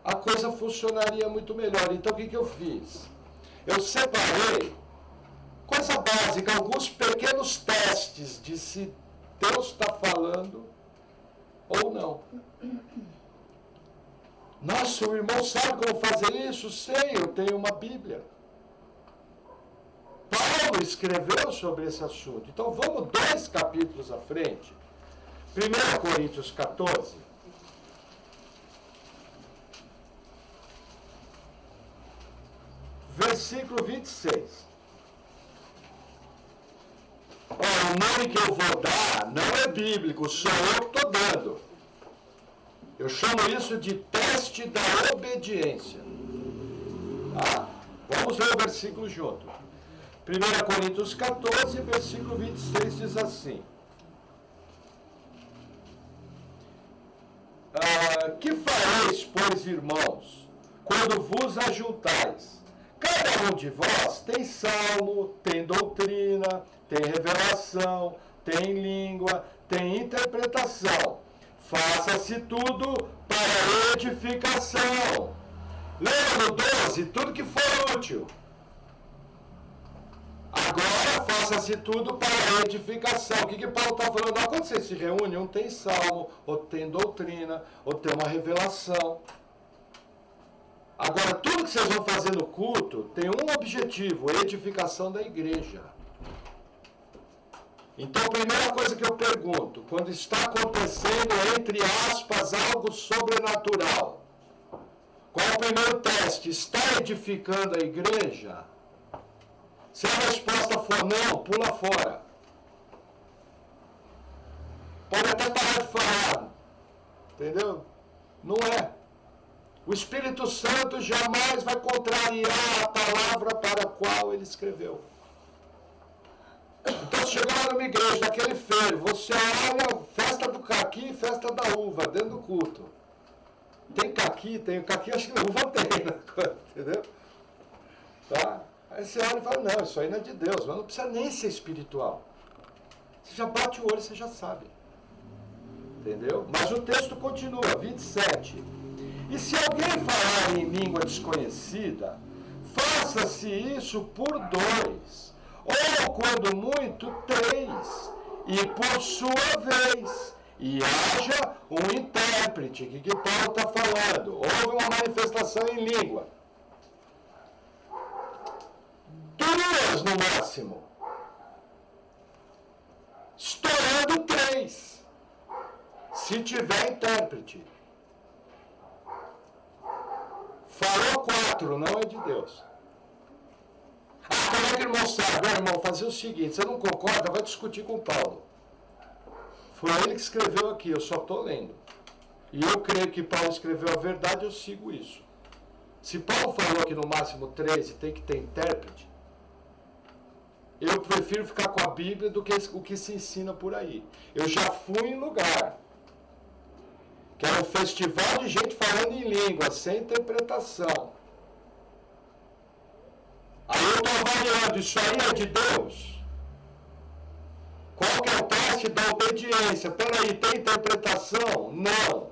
a coisa funcionaria muito melhor. Então, o que eu fiz? Eu separei, coisa básica, alguns pequenos testes de se Deus está falando ou não. Nossa, o irmão sabe como fazer isso? Sei, eu tenho uma Bíblia. Paulo escreveu sobre esse assunto. Então vamos 2 capítulos à frente. 1 Coríntios 14. Versículo 26. O nome que eu vou dar não é bíblico, sou eu que estou dando. Eu chamo isso de teste da obediência. Tá? Vamos ler o versículo junto. 1 Coríntios 14, versículo 26 diz assim. Que fareis, pois, irmãos, quando vos ajuntais? Cada um de vós tem salmo, tem doutrina, tem revelação, tem língua, tem interpretação. Faça-se tudo para edificação. Lembra no 12? Tudo que for útil. Agora faça-se tudo para edificação. O que Paulo está falando? Quando você se reúne, um tem salmo, outro tem doutrina, outro tem uma revelação. Agora, tudo que vocês vão fazer no culto tem um objetivo, a edificação da igreja. Então, a primeira coisa que eu pergunto, quando está acontecendo, entre aspas, algo sobrenatural, qual é o primeiro teste? Está edificando a igreja? Se a resposta for não, pula fora. Pode até parar de falar. Entendeu? Não é. O Espírito Santo jamais vai contrariar a palavra para a qual ele escreveu. Então, chegou lá numa igreja, naquele feiro, você olha, festa do caqui e festa da uva, dentro do culto. Tem caqui, acho que uva tem, né? Entendeu? Tá? Aí você olha e fala, não, isso aí não é de Deus, mas não precisa nem ser espiritual. Você já bate o olho, você já sabe. Entendeu? Mas o texto continua, 27. E se alguém falar em língua desconhecida, faça-se isso por 2. Ou, quando muito, 3, e por sua vez, e haja um intérprete. O que Paulo está falando? Houve uma manifestação em língua. 2 no máximo. Estourando 3. Se tiver intérprete. Falou 4, não é de Deus. Como é que o irmão sabe? Irmão, fazer o seguinte, você não concorda, vai discutir com Paulo. Foi ele que escreveu aqui, eu só estou lendo. E eu creio que Paulo escreveu a verdade, eu sigo isso. Se Paulo falou que no máximo 13 tem que ter intérprete, Eu prefiro ficar com a Bíblia do que o que se ensina por aí. Eu já fui em lugar que era um festival de gente falando em língua, sem interpretação. Aí eu estou avaliando, isso aí é de Deus? Qual que é o teste da obediência? Peraí, tem interpretação? Não.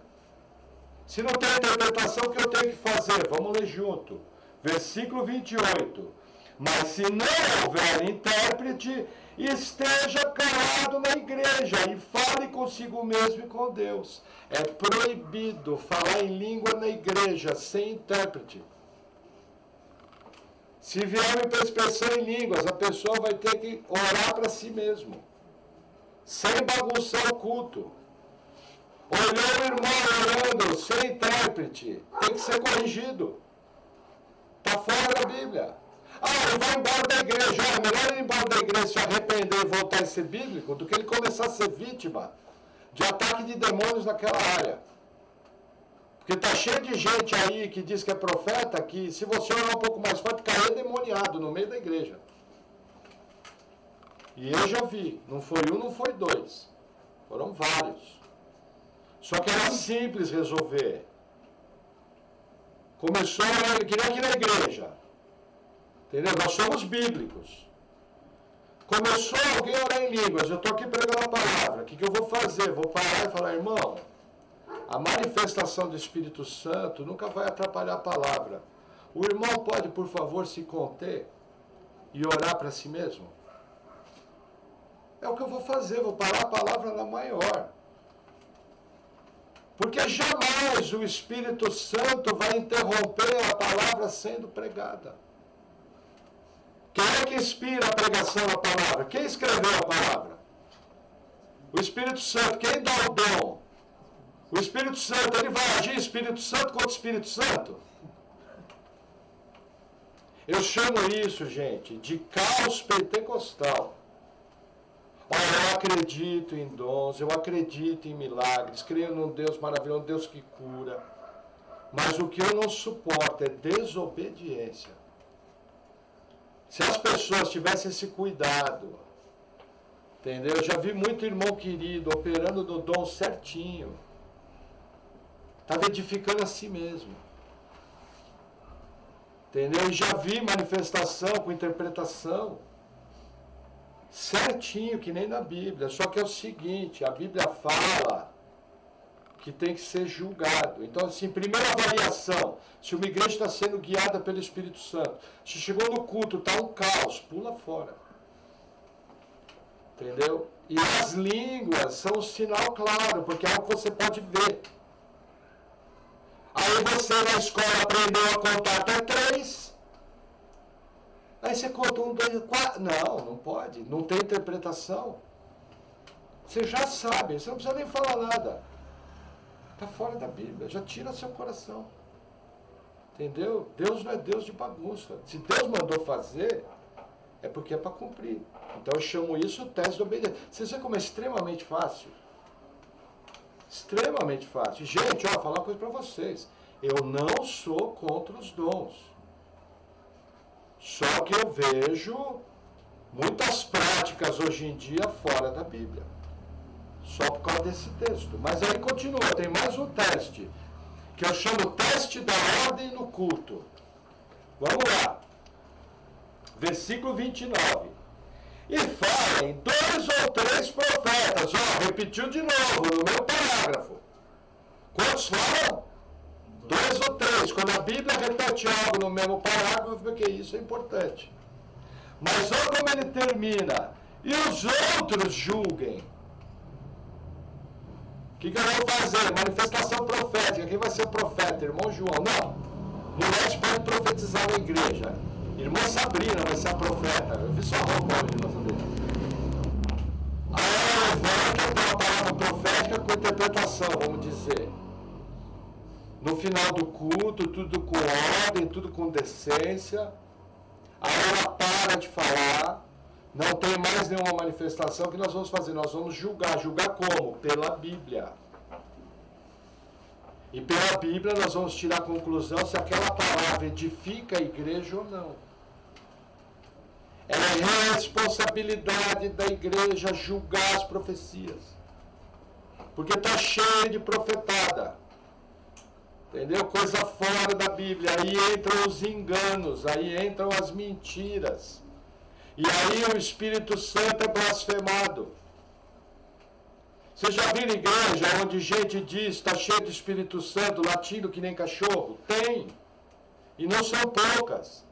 Se não tem interpretação, o que eu tenho que fazer? Vamos ler junto. Versículo 28. Mas se não houver intérprete, esteja calado na igreja e fale consigo mesmo e com Deus. É proibido falar em língua na igreja sem intérprete. Se vier uma expressão em línguas, a pessoa vai ter que orar para si mesmo, sem bagunçar o culto. Olhou o irmão orando sem intérprete, tem que ser corrigido. Está fora da Bíblia. Ele vai embora da igreja. É melhor ele ir embora da igreja, se arrepender e voltar a ser bíblico, do que ele começar a ser vítima de ataque de demônios naquela área. Porque está cheio de gente aí que diz que é profeta, que se você orar um pouco mais forte, cai endemoniado no meio da igreja. E eu já vi. Não foi um, não foi dois. Foram vários. Só que era simples resolver. Começou que nem aqui na igreja. Entendeu? Nós somos bíblicos. Começou alguém a orar em línguas. Eu estou aqui pregando a palavra. O que eu vou fazer? Vou parar e falar, irmão, a manifestação do Espírito Santo nunca vai atrapalhar a palavra. O irmão pode, por favor, se conter e orar para si mesmo? É o que eu vou fazer. Vou parar a palavra na maior. Porque jamais o Espírito Santo vai interromper a palavra sendo pregada. Quem é que inspira a pregação da palavra? Quem escreveu a palavra? O Espírito Santo. Quem dá o dom? O Espírito Santo. Ele vai agir Espírito Santo contra o Espírito Santo? Eu chamo isso, gente, de caos pentecostal. Eu acredito em dons, eu acredito em milagres, creio num Deus maravilhoso, um Deus que cura. Mas o que eu não suporto é desobediência. Se as pessoas tivessem esse cuidado, entendeu? Eu já vi muito irmão querido operando no dom certinho. Estava edificando a si mesmo. Entendeu? E já vi manifestação com interpretação. Certinho, que nem na Bíblia. Só que é o seguinte, a Bíblia fala que tem que ser julgado. Então, assim, primeira avaliação, se uma igreja está sendo guiada pelo Espírito Santo, se chegou no culto, está um caos, pula fora. Entendeu? E as línguas são um sinal claro, porque é algo que você pode ver. Aí você na escola aprendeu a contar até 3. Aí você conta 1, 2, 4. Não pode. Não tem interpretação. Você já sabe, você não precisa nem falar nada. Está fora da Bíblia, já tira seu coração. Entendeu? Deus não é Deus de bagunça. Se Deus mandou fazer, é porque é para cumprir. Então eu chamo isso o teste de obediência. Vocês veem como é extremamente fácil? Extremamente fácil. Gente, falar uma coisa para vocês. Eu não sou contra os dons. Só que eu vejo muitas práticas hoje em dia fora da Bíblia. Só por causa desse texto. Mas aí continua, tem mais um teste, que eu chamo teste da ordem no culto. Vamos lá. Versículo 29. E falem 2 ou 3 profetas. Repetiu de novo, no meu parágrafo. Quantos falam? 2 ou 3. Quando a Bíblia repete algo no mesmo parágrafo, porque isso é importante. Mas olha como ele termina. E os outros julguem. O que eu vou fazer? Manifestação profética. Quem vai ser profeta? Irmão João. Não. Mulheres podem profetizar na igreja. Irmã Sabrina vai ser a profeta. Eu vi sua roupa hoje, não sabia. Aí ela levanta uma palavra profética com interpretação, vamos dizer. No final do culto, tudo com ordem, tudo com decência. Aí ela para de falar. Não tem mais nenhuma manifestação. O que nós vamos fazer? Nós vamos julgar. Julgar como? Pela Bíblia. E pela Bíblia nós vamos tirar a conclusão se aquela palavra edifica a igreja ou não. É responsabilidade da igreja julgar as profecias. Porque está cheio de profetada. Entendeu? Coisa fora da Bíblia. Aí entram os enganos, aí entram as mentiras. E aí o Espírito Santo é blasfemado. Você já viu igreja onde gente diz, está cheio de Espírito Santo, latindo que nem cachorro? Tem. E não são poucas.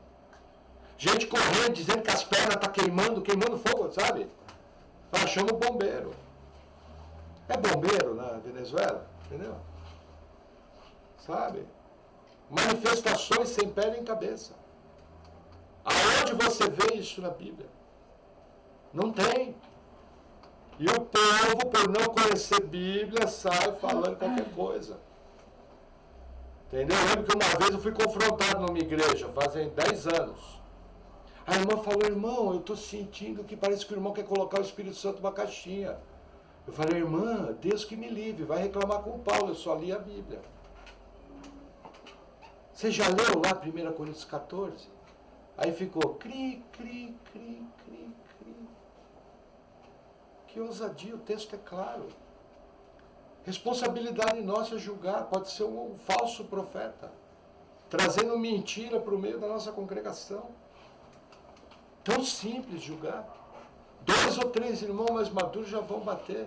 Gente correndo, dizendo que as pernas estão queimando fogo, sabe? Ah, chama o bombeiro. É bombeiro na Venezuela, entendeu? Sabe? Manifestações sem pé nem cabeça. Aonde você vê isso na Bíblia? Não tem. E o povo, por não conhecer Bíblia, sai falando qualquer coisa. Entendeu? Eu lembro que uma vez eu fui confrontado numa igreja, fazem 10 anos. A irmã falou, irmão, eu estou sentindo que parece que o irmão quer colocar o Espírito Santo numa caixinha. Eu falei, irmã, Deus que me livre, vai reclamar com o Paulo, eu só li a Bíblia. Você já leu lá 1 Coríntios 14? Aí ficou cri, cri, cri, cri, cri. Que ousadia, o texto é claro. Responsabilidade nossa é julgar, pode ser um falso profeta, trazendo mentira para o meio da nossa congregação. Tão simples julgar. 2 ou 3 irmãos mais maduros já vão bater.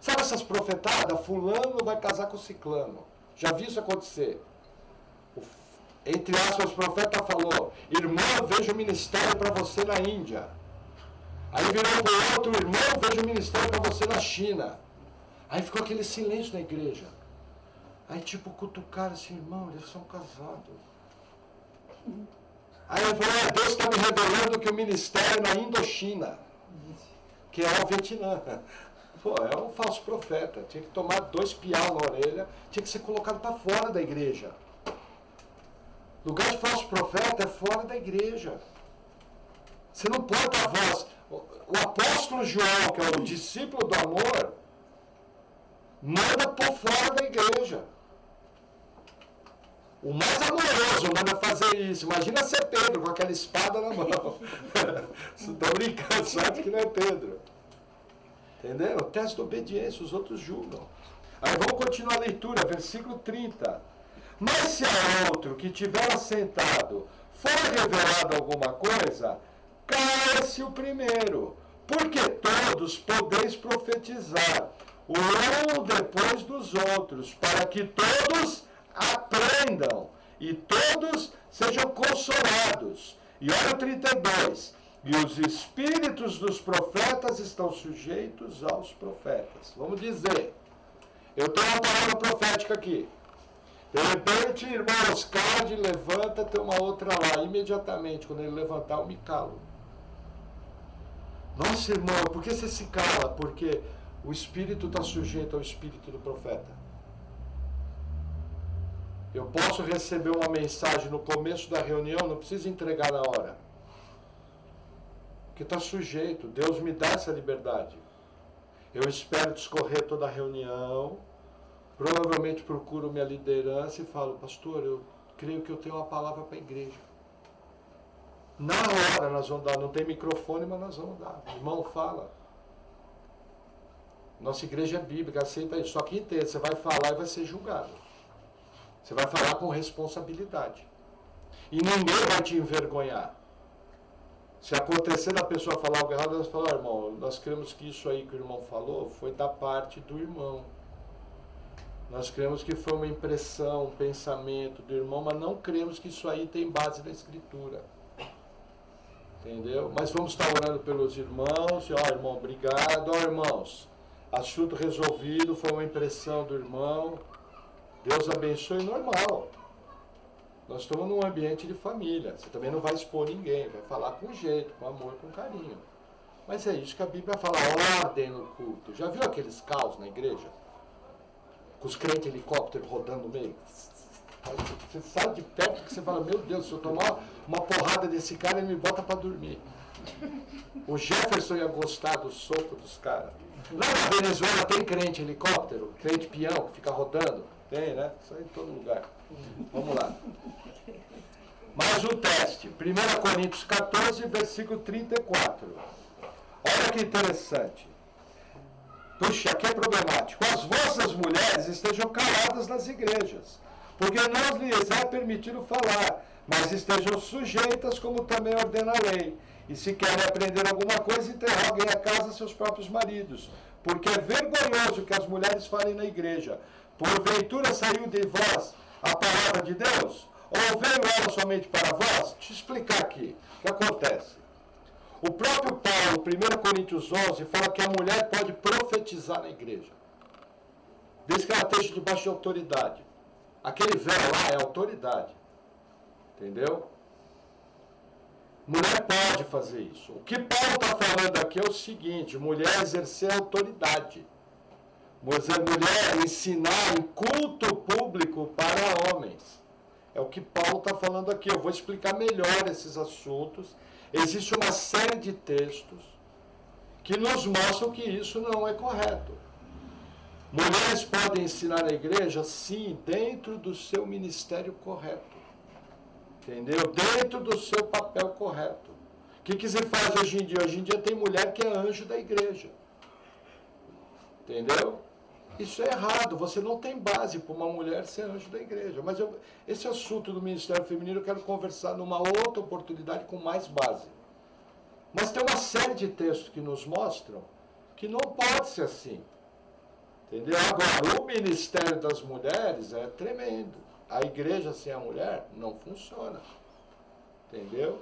Sabe essas profetadas? Fulano vai casar com ciclano. Já vi isso acontecer. Entre aspas, o profeta falou, irmã, veja o ministério para você na Índia. Aí virou para o outro, irmão, veja o ministério para você na China. Aí ficou aquele silêncio na igreja. Aí tipo, cutucaram assim, irmão, eles são casados. Aí ele falou, Deus está me revelando que o ministério é na Indochina, que é o Vietnã. Pô, é um falso profeta. Tinha que tomar 2 piau na orelha, tinha que ser colocado para fora da igreja. Lugar de falso profeta é fora da igreja. Você não pode dar voz. O apóstolo João, que é o discípulo do amor, manda por fora da igreja. O mais amoroso manda fazer isso. Imagina ser Pedro com aquela espada na mão. Estou brincando, sorte que não é Pedro. Entendeu? O teste de obediência, os outros julgam. Aí vamos continuar a leitura, versículo 30. Mas se a outro que tiver assentado for revelado alguma coisa, cala-se o primeiro, porque todos podeis profetizar, um depois dos outros, para que todos aprendam e todos sejam consolados. E olha o 32. E os espíritos dos profetas estão sujeitos aos profetas. Vamos dizer, eu tenho uma palavra profética aqui. De repente, irmão Oscar levanta, tem uma outra lá. Imediatamente, quando ele levantar, eu me calo. Nossa, irmão, por que você se cala? Porque o espírito está sujeito ao espírito do profeta. Eu posso receber uma mensagem no começo da reunião, não preciso entregar na hora. Porque está sujeito. Deus me dá essa liberdade. Eu espero discorrer toda a reunião. Provavelmente procuro minha liderança e falo, pastor, eu creio que eu tenho uma palavra para a igreja. Na hora nós vamos dar, não tem microfone, mas nós vamos dar. O irmão fala. Nossa igreja é bíblica, aceita isso. Só que entenda, você vai falar e vai ser julgado. Você vai falar com responsabilidade. E ninguém vai te envergonhar. Se acontecer da pessoa falar algo errado, nós falamos, irmão, nós cremos que isso aí que o irmão falou foi da parte do irmão. Nós cremos que foi uma impressão, um pensamento do irmão, mas não cremos que isso aí tem base na Escritura. Entendeu? Mas vamos estar orando pelos irmãos. E, ó, irmão, obrigado. Ó, irmãos, assunto resolvido, foi uma impressão do irmão. Deus abençoe, normal. Nós estamos num ambiente de família. Você também não vai expor ninguém, vai falar com jeito, com amor, com carinho. Mas é isso que a Bíblia fala, ordem no culto. Já viu aqueles caos na igreja? Com os crentes helicóptero rodando no meio. Você sai de perto que você fala, meu Deus, se eu tomar uma porrada desse cara, ele me bota para dormir. O Jefferson ia gostar do soco dos caras. Lá na Venezuela tem crente helicóptero, crente peão que fica rodando. Tem, né? Isso aí em todo lugar. Vamos lá. Mas mais um teste. 1 Coríntios 14, versículo 34. Olha que interessante. Puxa, aqui é problemático. As vossas mulheres estejam caladas nas igrejas, porque não lhes é permitido falar, mas estejam sujeitas, como também ordena a lei. E se querem aprender alguma coisa, interroguem a casa seus próprios maridos, porque é vergonhoso que as mulheres falem na igreja. Porventura saiu de vós a palavra de Deus? Ou veio ela somente para vós? Deixa eu explicar aqui o que acontece. O próprio Paulo, 1 Coríntios 11, fala que a mulher pode profetizar na igreja, desde que ela esteja debaixo de autoridade. Aquele véu lá é autoridade. Entendeu? Mulher pode fazer isso. O que Paulo está falando aqui é o seguinte: mulher exercer autoridade. Mulher ensinar em culto público para homens. É o que Paulo está falando aqui. Eu vou explicar melhor esses assuntos. Existe uma série de textos que nos mostram que isso não é correto. Mulheres podem ensinar na igreja, sim, dentro do seu ministério correto. Entendeu? Dentro do seu papel correto. O que se faz hoje em dia? Hoje em dia tem mulher que é anjo da igreja. Entendeu? Isso é errado. Você não tem base para uma mulher ser anjo da igreja. Mas esse assunto do ministério feminino eu quero conversar numa outra oportunidade com mais base. Mas tem uma série de textos que nos mostram que não pode ser assim. Entendeu? Agora, o ministério das mulheres é tremendo. A igreja sem a mulher não funciona. Entendeu?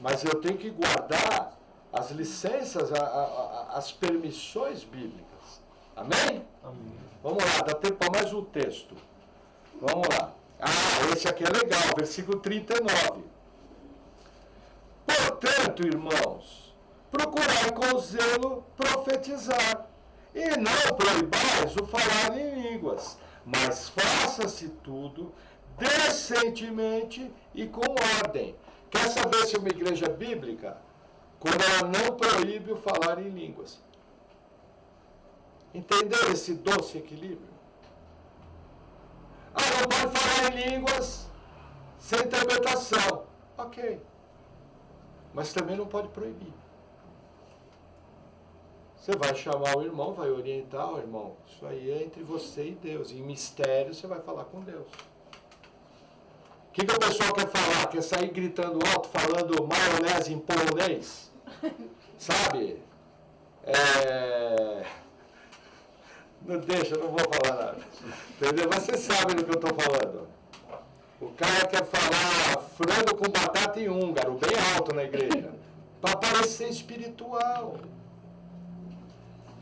Mas eu tenho que guardar as licenças, as permissões bíblicas. Amém? Amém. Vamos lá, dá tempo para mais um texto. Vamos lá. Esse aqui é legal, versículo 39. Portanto, irmãos, procurai com zelo profetizar, e não proibais o falar em línguas, mas faça-se tudo decentemente e com ordem. Quer saber se uma igreja bíblica, quando ela não proíbe o falar em línguas? Entendeu esse doce equilíbrio? Não pode falar em línguas sem interpretação. Ok. Mas também não pode proibir. Você vai chamar o irmão, vai orientar o irmão. Isso aí é entre você e Deus. Em mistério você vai falar com Deus. O que o pessoal quer falar? Quer sair gritando alto, falando maionese em polonês? Sabe? Não deixa, não vou falar nada. Entendeu? Mas você sabe do que eu estou falando. O cara quer falar frango com batata em húngaro, bem alto na igreja, para parecer espiritual.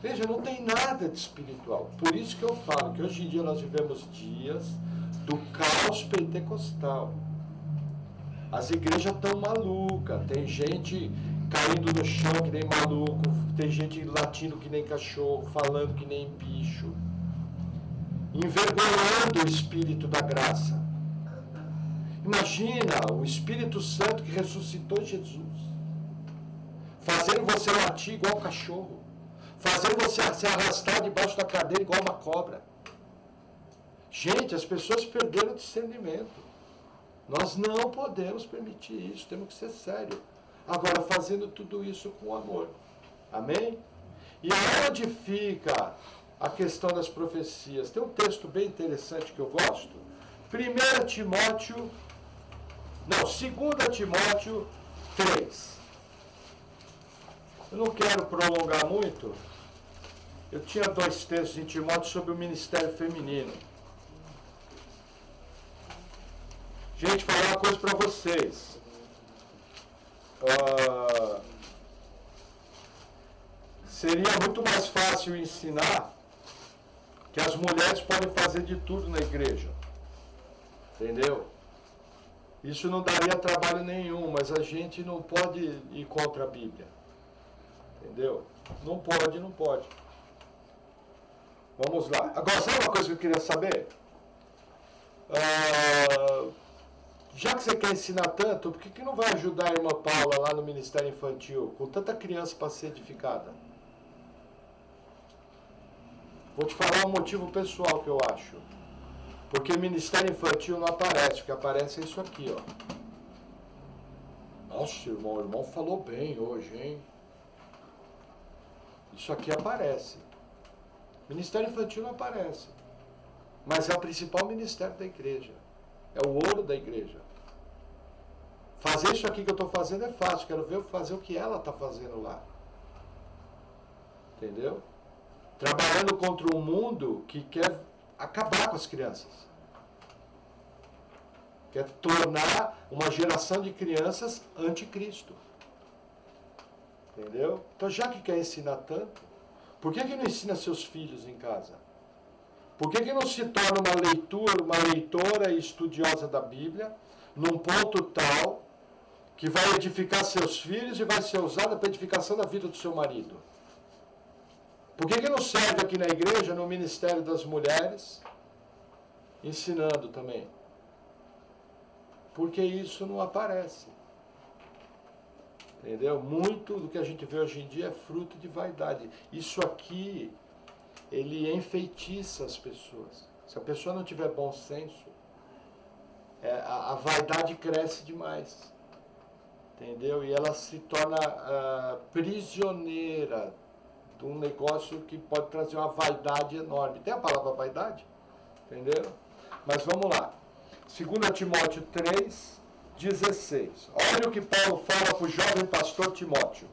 Veja, não tem nada de espiritual. Por isso que eu falo que hoje em dia nós vivemos dias do caos pentecostal. As igrejas estão malucas, tem gente caindo no chão que nem maluco, tem gente latindo que nem cachorro, falando que nem bicho, envergonhando o Espírito da graça. Imagina o Espírito Santo que ressuscitou Jesus, fazendo você latir igual um cachorro, fazendo você se arrastar debaixo da cadeira igual uma cobra. Gente, as pessoas perderam o discernimento. Nós não podemos permitir isso, temos que ser sérios. Agora, fazendo tudo isso com amor. Amém? E aonde fica a questão das profecias? Tem um texto bem interessante que eu gosto. 2 Timóteo 3. Eu não quero prolongar muito. Eu tinha 2 textos em Timóteo sobre o ministério feminino. Gente, falar uma coisa para vocês. Seria muito mais fácil ensinar que as mulheres podem fazer de tudo na igreja. Entendeu? Isso não daria trabalho nenhum, mas a gente não pode ir contra a Bíblia. Entendeu? Não pode. Vamos lá. Agora, sabe uma coisa que eu queria saber? Já que você quer ensinar tanto, por que não vai ajudar a irmã Paula lá no Ministério Infantil, com tanta criança para ser edificada? Vou te falar um motivo pessoal que eu acho. Porque o Ministério Infantil não aparece, o que aparece é isso aqui, ó. Nossa, irmão, o irmão falou bem hoje, hein? Isso aqui aparece. Ministério infantil não aparece. Mas é o principal ministério da igreja. É o ouro da igreja. Fazer isso aqui que eu estou fazendo é fácil. Quero ver fazer o que ela está fazendo lá. Entendeu? Trabalhando contra um mundo que quer acabar com as crianças. Quer tornar uma geração de crianças anticristo. Entendeu? Então, já que quer ensinar tanto, por que não ensina seus filhos em casa? Por que não se torna uma leitora e estudiosa da Bíblia, num ponto tal que vai edificar seus filhos e vai ser usada para a edificação da vida do seu marido? Por que não serve aqui na igreja, no Ministério das Mulheres, ensinando também? Porque isso não aparece. Entendeu? Muito do que a gente vê hoje em dia é fruto de vaidade. Isso aqui, ele enfeitiça as pessoas. Se a pessoa não tiver bom senso, a vaidade cresce demais. Entendeu? E ela se torna prisioneira de um negócio que pode trazer uma vaidade enorme. Tem a palavra vaidade? Entendeu? Mas vamos lá. 2 Timóteo 3, 16. Olha o que Paulo fala para o jovem pastor Timóteo.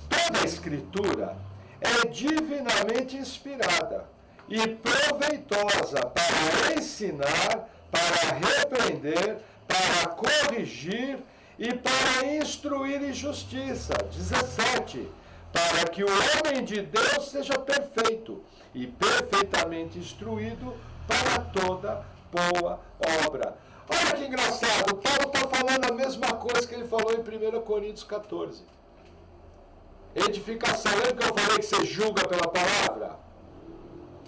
Toda a Escritura é divinamente inspirada e proveitosa para ensinar, para repreender, para corrigir e para instruir em justiça. 17. Para que o homem de Deus seja perfeito e perfeitamente instruído para toda boa obra. Olha que engraçado, Paulo está falando a mesma coisa que ele falou em 1 Coríntios 14. Edificação, lembra que eu falei que você julga pela palavra?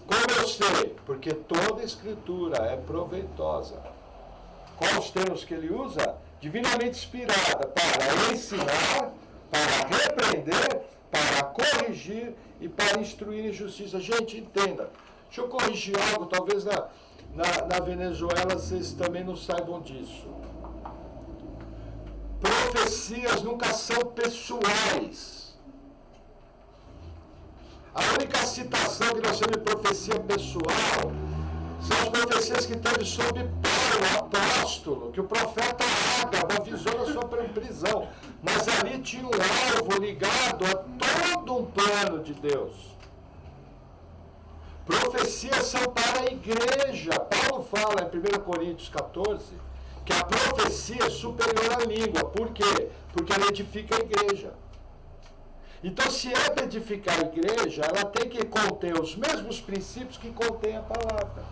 Como eu sei? Porque toda a Escritura é proveitosa. Quais os termos que ele usa? Divinamente inspirada para ensinar, para repreender, para corrigir e para instruir em justiça. Gente, entenda. Deixa eu corrigir algo, talvez na Venezuela vocês também não saibam disso. Profecias nunca são pessoais. A única citação que nós temos de profecia pessoal são as profecias que teve sobre Paulo, o apóstolo, que o profeta Ágabo avisou da sua prisão. Mas ali tinha um alvo ligado a todo um plano de Deus. Profecias são para a igreja. Paulo fala em 1 Coríntios 14 que a profecia é superior à língua. Por quê? Porque ela edifica a igreja. Então, se é para edificar a igreja, ela tem que conter os mesmos princípios que contém a palavra.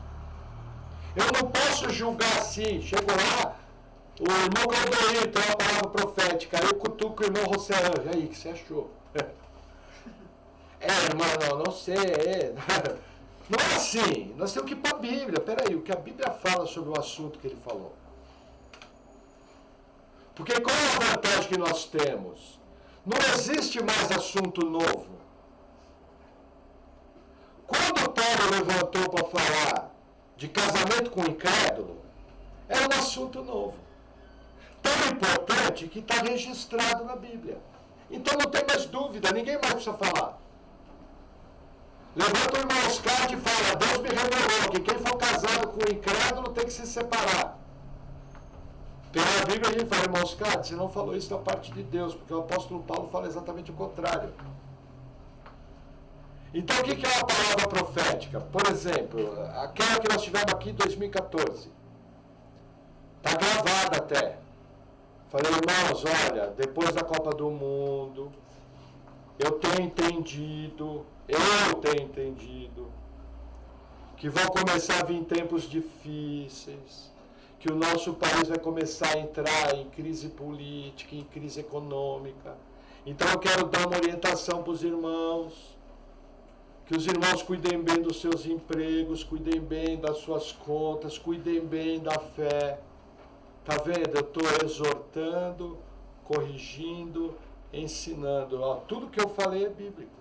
Eu não posso julgar assim. Chego lá, o irmão Claudemir tem uma palavra profética, aí eu cutuco o irmão José Anjo. Aí, o que você achou? Irmão, não sei. Não é assim. Nós temos que ir para a Bíblia. Peraí, o que a Bíblia fala sobre o assunto que ele falou? Porque qual é a vantagem que nós temos? Não existe mais assunto novo. Quando Paulo levantou para falar de casamento com incrédulo, era um assunto novo. Tão importante que está registrado na Bíblia. Então não tem mais dúvida, ninguém mais precisa falar. Levanta o irmão Oscar e fala, Deus me revelou que quem for casado com o incrédulo tem que se separar. Pela Bíblia a gente fala, irmão Oscar, você não falou isso da parte de Deus, porque o apóstolo Paulo fala exatamente o contrário. Então o que é uma palavra profética? Por exemplo, aquela que nós tivemos aqui em 2014. Está gravada até. Falei, irmãos, olha, depois da Copa do Mundo, eu tenho entendido que vão começar a vir tempos difíceis, que o nosso país vai começar a entrar em crise política, em crise econômica. Então eu quero dar uma orientação para os irmãos, que os irmãos cuidem bem dos seus empregos, cuidem bem das suas contas, cuidem bem da fé. Está vendo? Eu estou exortando, corrigindo, ensinando. Ó, tudo que eu falei é bíblico.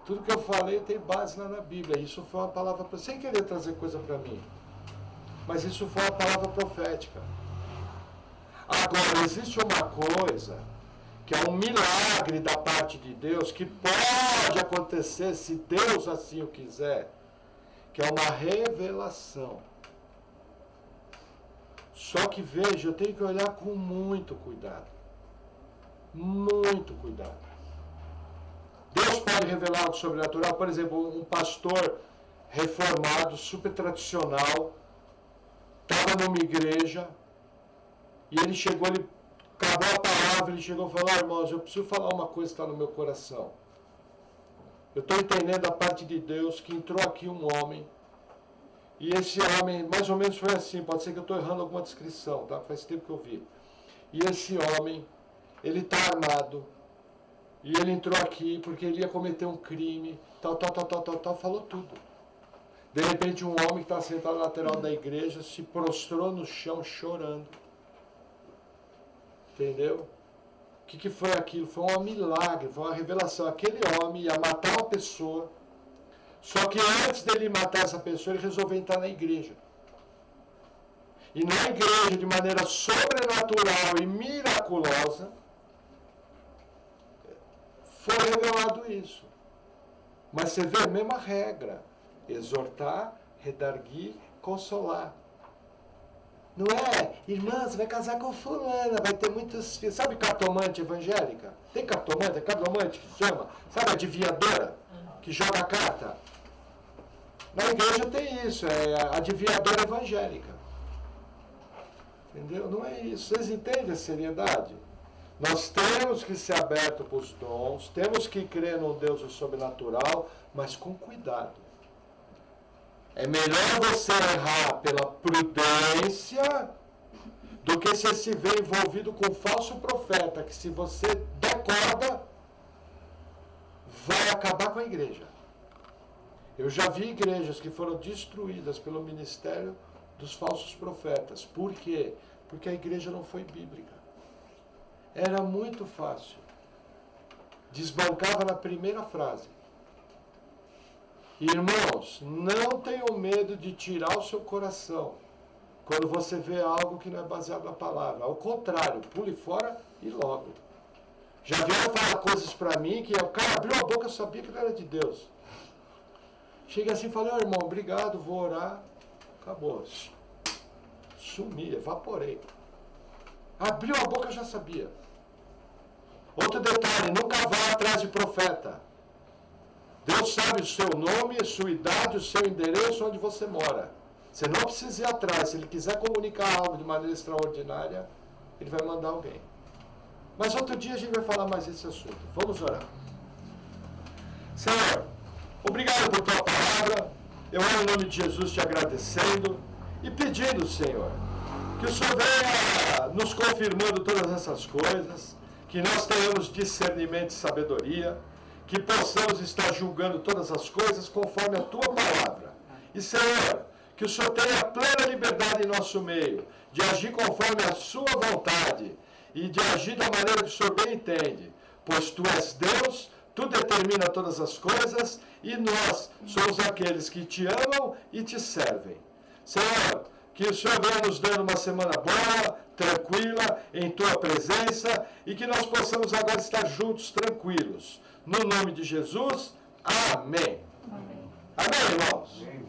Tudo que eu falei tem base lá na Bíblia. Isso foi uma palavra, sem querer trazer coisa para mim. Mas isso foi uma palavra profética. Agora, existe uma coisa que é um milagre da parte de Deus, que pode acontecer se Deus assim o quiser, que é uma revelação. Só que veja, eu tenho que olhar com muito cuidado. Muito cuidado. Deus pode revelar algo sobrenatural. Por exemplo, um pastor reformado, super tradicional, estava numa igreja, e ele chegou, ele acabou a palavra, ele chegou e falou: irmãos, eu preciso falar uma coisa que está no meu coração. Eu estou entendendo da parte de Deus que entrou aqui um homem, e esse homem, mais ou menos foi assim, pode ser que eu estou errando alguma descrição, tá? Faz tempo que eu vi. E esse homem, ele está armado, e ele entrou aqui porque ele ia cometer um crime, tal, falou tudo. De repente, um homem que está sentado na lateral da igreja se prostrou no chão chorando. Entendeu? O que foi aquilo? Foi um milagre, foi uma revelação. Aquele homem ia matar uma pessoa, só que antes dele matar essa pessoa, ele resolveu entrar na igreja. E na igreja, de maneira sobrenatural e miraculosa, foi revelado isso. Mas você vê a mesma regra: exortar, redarguir, consolar. Não é, irmã, você vai casar com fulana, vai ter muitos filhos. Sabe cartomante evangélica? Tem cartomante, é cartomante que chama. Sabe adivinhadora? Que joga carta? Na igreja tem isso, é adivinhadora evangélica. Entendeu? Não é isso. Vocês entendem a seriedade? Nós temos que ser abertos para os dons, temos que crer no Deus do sobrenatural, mas com cuidado. É melhor você errar pela prudência do que você se ver envolvido com um falso profeta, que se você der corda, vai acabar com a igreja. Eu já vi igrejas que foram destruídas pelo ministério dos falsos profetas. Por quê? Porque a igreja não foi bíblica. Era muito fácil. Desbancava na primeira frase. Irmãos, não tenham medo de tirar o seu coração quando você vê algo que não é baseado na palavra. Ao contrário, pule fora e logo. Já vieram falar coisas para mim que o cara abriu a boca, eu sabia que não era de Deus. Cheguei assim e falei: irmão, obrigado, vou orar. Acabou. Sumi, evaporei. Abriu a boca, eu já sabia. Outro detalhe: nunca vá atrás de profeta. Deus sabe o seu nome, a sua idade, o seu endereço, onde você mora. Você não precisa ir atrás. Se ele quiser comunicar algo de maneira extraordinária, ele vai mandar alguém. Mas outro dia a gente vai falar mais desse assunto. Vamos orar. Senhor, obrigado por tua palavra. Eu oro em nome de Jesus te agradecendo e pedindo, Senhor, que o Senhor venha nos confirmando todas essas coisas, que nós tenhamos discernimento e sabedoria, que possamos estar julgando todas as coisas conforme a tua palavra. E, Senhor, que o Senhor tenha plena liberdade em nosso meio, de agir conforme a sua vontade e de agir da maneira que o Senhor bem entende, pois tu és Deus, tu determina todas as coisas e nós somos aqueles que te amam e te servem. Senhor, que o Senhor venha nos dando uma semana boa, tranquila, em tua presença, e que nós possamos agora estar juntos, tranquilos. No nome de Jesus, amém. Amém, irmãos? Amém.